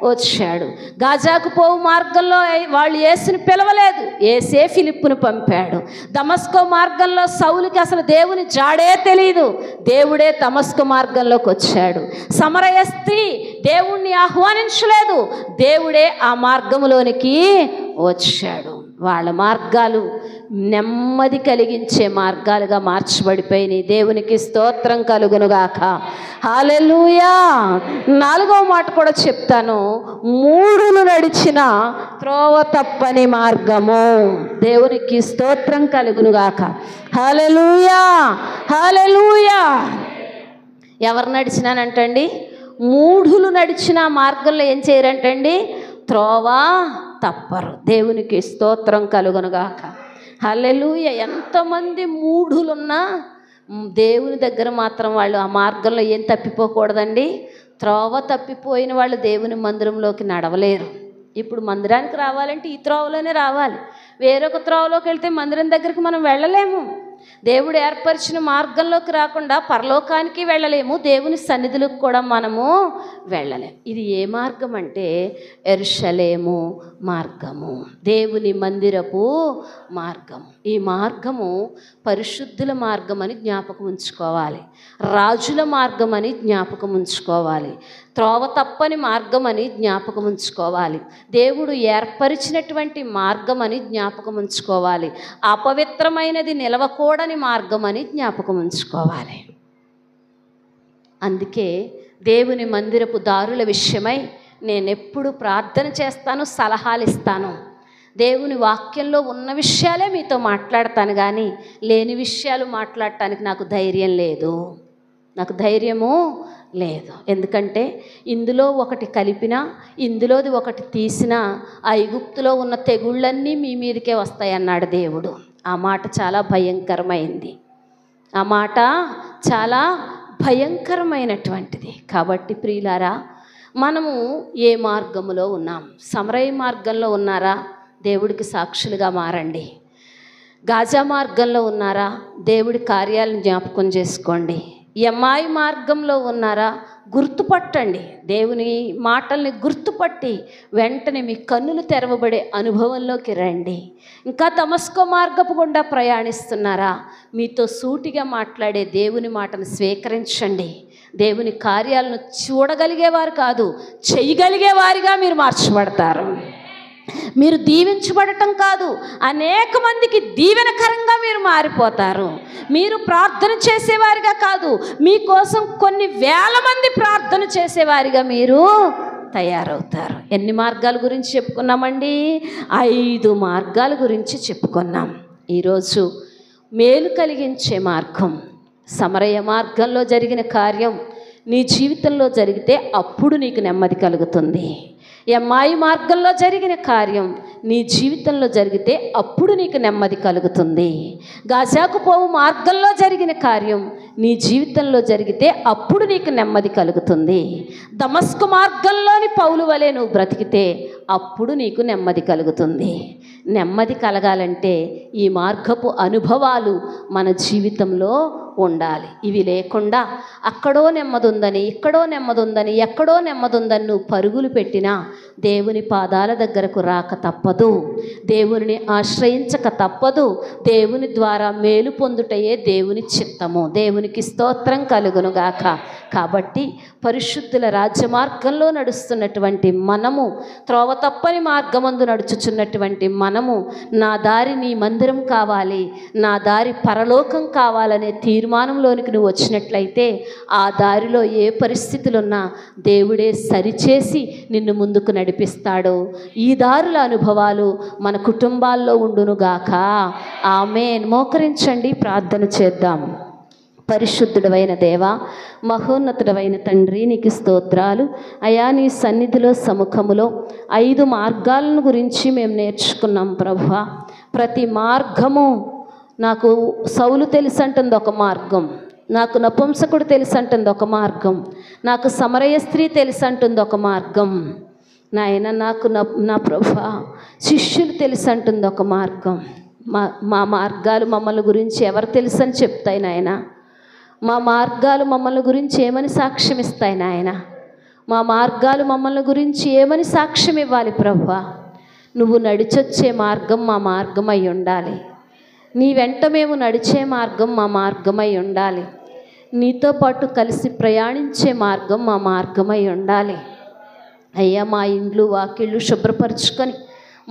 Speaker 1: వచ్చాడు. గాజాకు పోవు మార్గంలో వాళ్ళు యేసుని పిలవలేదు, యేసే ఫిలిప్పును పంపాడు. దమస్కో మార్గంలో సౌలుకి అసలు దేవుని జాడే తెలియదు, దేవుడే దమస్కో మార్గంలోకి వచ్చాడు. సమరయ స్త్రీ దేవుణ్ణి ఆహ్వానించలేదు, దేవుడే ఆ మార్గంలోనికి వచ్చాడు. వాళ్ళ మార్గాలు నెమ్మది కలిగించే మార్గాలుగా మార్చబడిపోయినాయి. దేవునికి స్తోత్రం కలుగునుగాక. హల్లెలూయా. 4వ మాట కూడా చెప్తాను, 3 నడిచిన త్రోవ తప్పని మార్గము. దేవునికి స్తోత్రం కలుగునుగాక. హల్లెలూయా, హల్లెలూయా. ఎవరు నడిచినానంటండి? 3 నడిచిన మార్గంలో ఏం చేయరంటండి? త్రోవ తప్పరు. దేవునికి స్తోత్రం కలుగునుగాక. హల్లెలూయా. ఎంతమంది 3 దేవుని దగ్గర మాత్రం వాళ్ళు ఆ మార్గంలో ఏం తప్పిపోకూడదండి? త్రోవ తప్పిపోయిన వాళ్ళు దేవుని మందిరంలోకి నడవలేరు. ఇప్పుడు మందిరానికి రావాలంటే ఈ త్రోవలోనే రావాలి. వేరొక త్రోవలోకి వెళ్తే మందిరం దగ్గరికి మనం వెళ్ళలేము. దేవుడు ఏర్పరిచిన మార్గంలోకి రాకుండా పరలోకానికి వెళ్ళలేము, దేవుని సన్నిధిలోకి కూడా మనము వెళ్ళలేము. ఇది ఏ మార్గం అంటే యెరూషలేము మార్గము, దేవుని మందిరపు మార్గము. ఈ మార్గము పరిశుద్ధుల మార్గం అని జ్ఞాపకం ఉంచుకోవాలి, రాజుల మార్గం అని జ్ఞాపకం ఉంచుకోవాలి, త్రోవ తప్పని మార్గం అని జ్ఞాపకం ఉంచుకోవాలి, దేవుడు ఏర్పరిచినటువంటి మార్గం అని జ్ఞాపకం ఉంచుకోవాలి, అపవిత్రమైనది నిలవకూడని మార్గం అని జ్ఞాపకం ఉంచుకోవాలి. అందుకే దేవుని మందిరపు దారుల విషయమై నేను ఎప్పుడు ప్రార్థన చేస్తాను, సలహాలు ఇస్తాను. దేవుని వాక్యంలో ఉన్న విషయాలే మీతో మాట్లాడతాను, కానీ లేని విషయాలు మాట్లాడటానికి నాకు ధైర్యం లేదు, నాకు ధైర్యము లేదు. ఎందుకంటే ఇందులో ఒకటి కలిపినా, ఇందులోది ఒకటి తీసినా ఐగుప్తులో ఉన్న తెగుళ్ళన్నీ మీ మీదకే వస్తాయి అన్నాడు దేవుడు. ఆ మాట చాలా భయంకరమైంది, ఆ మాట చాలా భయంకరమైనటువంటిది. కాబట్టి ప్రియులారా, మనము ఏ మార్గములో ఉన్నాం? సమరయ మార్గంలో ఉన్నారా? దేవుడికి సాక్షులుగా మారండి. గాజా మార్గంలో ఉన్నారా? దేవుడి కార్యాలను జ్ఞాపకం చేసుకోండి. ఎమ్మాయి మార్గంలో ఉన్నారా? గుర్తుపట్టండి, దేవుని మాటల్ని గుర్తుపట్టి వెంటనే మీ కన్నులు తెరవబడే అనుభవంలోకి రండి. ఇంకా దమస్కో మార్గపు గుండా ప్రయాణిస్తున్నారా? మీతో సూటిగా మాట్లాడే దేవుని మాటను స్వీకరించండి. దేవుని కార్యాలను చూడగలిగేవారు కాదు, చేయగలిగేవారిగా మీరు మార్చబడతారు. మీరు దీవించబడటం కాదు, అనేక మందికి దీవెనకరంగా మీరు మారిపోతారు. మీరు ప్రార్థన చేసేవారిగా కాదు, మీకోసం కొన్ని వేల మంది ప్రార్థన చేసేవారిగా మీరు తయారవుతారు. ఎన్ని మార్గాల గురించి చెప్పుకున్నామండి? 5 మార్గాల గురించి చెప్పుకున్నాం. ఈరోజు మేలు కలిగించే మార్గం, సమరయ మార్గంలో జరిగిన కార్యం నీ జీవితంలో జరిగితే అప్పుడు నీకు నెమ్మది కలుగుతుంది. ఎమ్మాయి మార్గంలో జరిగిన కార్యం నీ జీవితంలో జరిగితే అప్పుడు నీకు నెమ్మది కలుగుతుంది. గాజాకు పోవు మార్గంలో జరిగిన కార్యం నీ జీవితంలో జరిగితే అప్పుడు నీకు నెమ్మది కలుగుతుంది. దమస్కు మార్గంలోని పౌలు వలె నువ్వు బ్రతికితే అప్పుడు నీకు నెమ్మది కలుగుతుంది. నెమ్మది కలగాలంటే ఈ మార్గపు అనుభవాలు మన జీవితంలో ఉండాలి. ఇవి లేకుండా అక్కడో నెమ్మది ఉందని, ఇక్కడో నెమ్మది ఉందని, ఎక్కడో నెమ్మది ఉందని నువ్వు పరుగులు పెట్టినా దేవుని పాదాల దగ్గరకు రాక తప్పదు, దేవుని ఆశ్రయించక తప్పదు. దేవుని ద్వారా మేలు పొందుటయే దేవుని చిత్తము. దేవునికి స్తోత్రం కలుగునుగాక. కాబట్టి పరిశుద్ధుల రాజ్య మార్గంలో నడుస్తున్నటువంటి మనము, త్రోవ తప్పని మార్గమందు నడుచుచున్నటువంటి మనము, నా దారి నీ మందిరం కావాలి, నా దారి పరలోకం కావాలనే తీరు తీర్మానంలోనికి నువ్వు వచ్చినట్లయితే ఆ దారిలో ఏ పరిస్థితులున్నా దేవుడే సరిచేసి నిన్ను ముందుకు నడిపిస్తాడు. ఈ దారుల అనుభవాలు మన కుటుంబాల్లో ఉండునుగాక. ఆమేన్. మోకరించండి, ప్రార్థన చేద్దాం. పరిశుద్ధుడవైన దేవా, మహోన్నతుడవైన తండ్రి, నీకు స్తోత్రాలు అయా. నీ సన్నిధిలో సముఖములో 5 మార్గాలను గురించి మేము నేర్చుకున్నాం ప్రభువా. ప్రతి మార్గము, నాకు సౌలు తెలుసు అంటుంది ఒక మార్గం, నాకు నపుంసకుడు తెలుసు అంటుంది ఒక మార్గం, నాకు సమరయ స్త్రీ తెలుసు అంటుంది ఒక మార్గం నాయన, నాకు నా ప్రభువా శిష్యులు తెలుసు అంటుంది ఒక మార్గం. మా మార్గాలు మమ్మల్ని గురించి ఎవరు తెలుసు అని చెప్తాయి నాయన. మా మార్గాలు మమ్మల్ని గురించి ఏమని సాక్ష్యం ఇస్తాయి నాయన. మా మార్గాలు మమ్మల్ని గురించి ఏమని సాక్ష్యం ఇవ్వాలి ప్రభువా. నువ్వు నడిచొచ్చే మార్గం మా మార్గమై ఉండాలి. నీ వెంట మేము నడిచే మార్గం మా మార్గమై ఉండాలి. నీతో పాటు కలిసి ప్రయాణించే మార్గం మా మార్గమై ఉండాలి అయ్యా. మా ఇండ్లు వాకిళ్ళు శుభ్రపరుచుకొని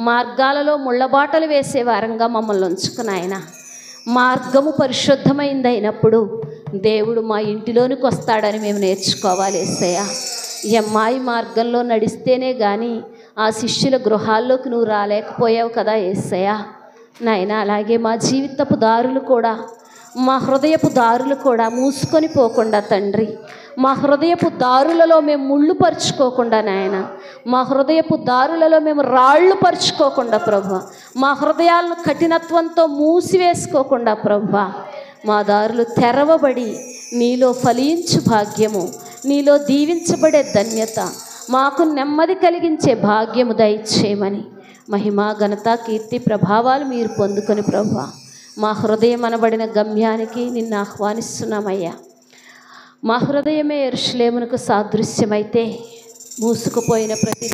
Speaker 1: మార్గాలలో ముళ్ళబాటలు వేసే వారంగా మమ్మల్ని ఉంచుకుని ఆయన, మార్గము పరిశుద్ధమైంది అయినప్పుడు దేవుడు మా ఇంటిలోనికి వస్తాడని మేము నేర్చుకోవాలి యేసయ్యా. ఈ అమ్మాయి మార్గంలో నడిస్తేనే కానీ ఆ శిష్యుల గృహాల్లోకి నువ్వు రాలేకపోయావు కదా యేసయ్యా నాయన. అలాగే మా జీవితపు దారులు కూడా, మా హృదయపు దారులు కూడా మూసుకొని పోకుండా తండ్రి, మా హృదయపు దారులలో మేము ముళ్ళు పరుచుకోకుండా నాయన, మా హృదయపు దారులలో మేము రాళ్ళు పరుచుకోకుండా ప్రభు, మా హృదయాలను కఠినత్వంతో మూసివేసుకోకుండా ప్రభు, మా దారులు తెరవబడి నీలో ఫలించు భాగ్యము, నీలో దీవించబడే ధన్యత, మాకు నెమ్మది కలిగించే భాగ్యము దయచేయమని మహిమ ఘనత కీర్తి ప్రభావాలు మీరు పొందుకొని ప్రభువా మా హృదయం అనబడిన గమ్యానికి నిన్ను ఆహ్వానిస్తున్నామయ్యా. మా హృదయమే యెరూషలేమునకు సాదృశ్యమైతే మూసుకుపోయిన ప్రతి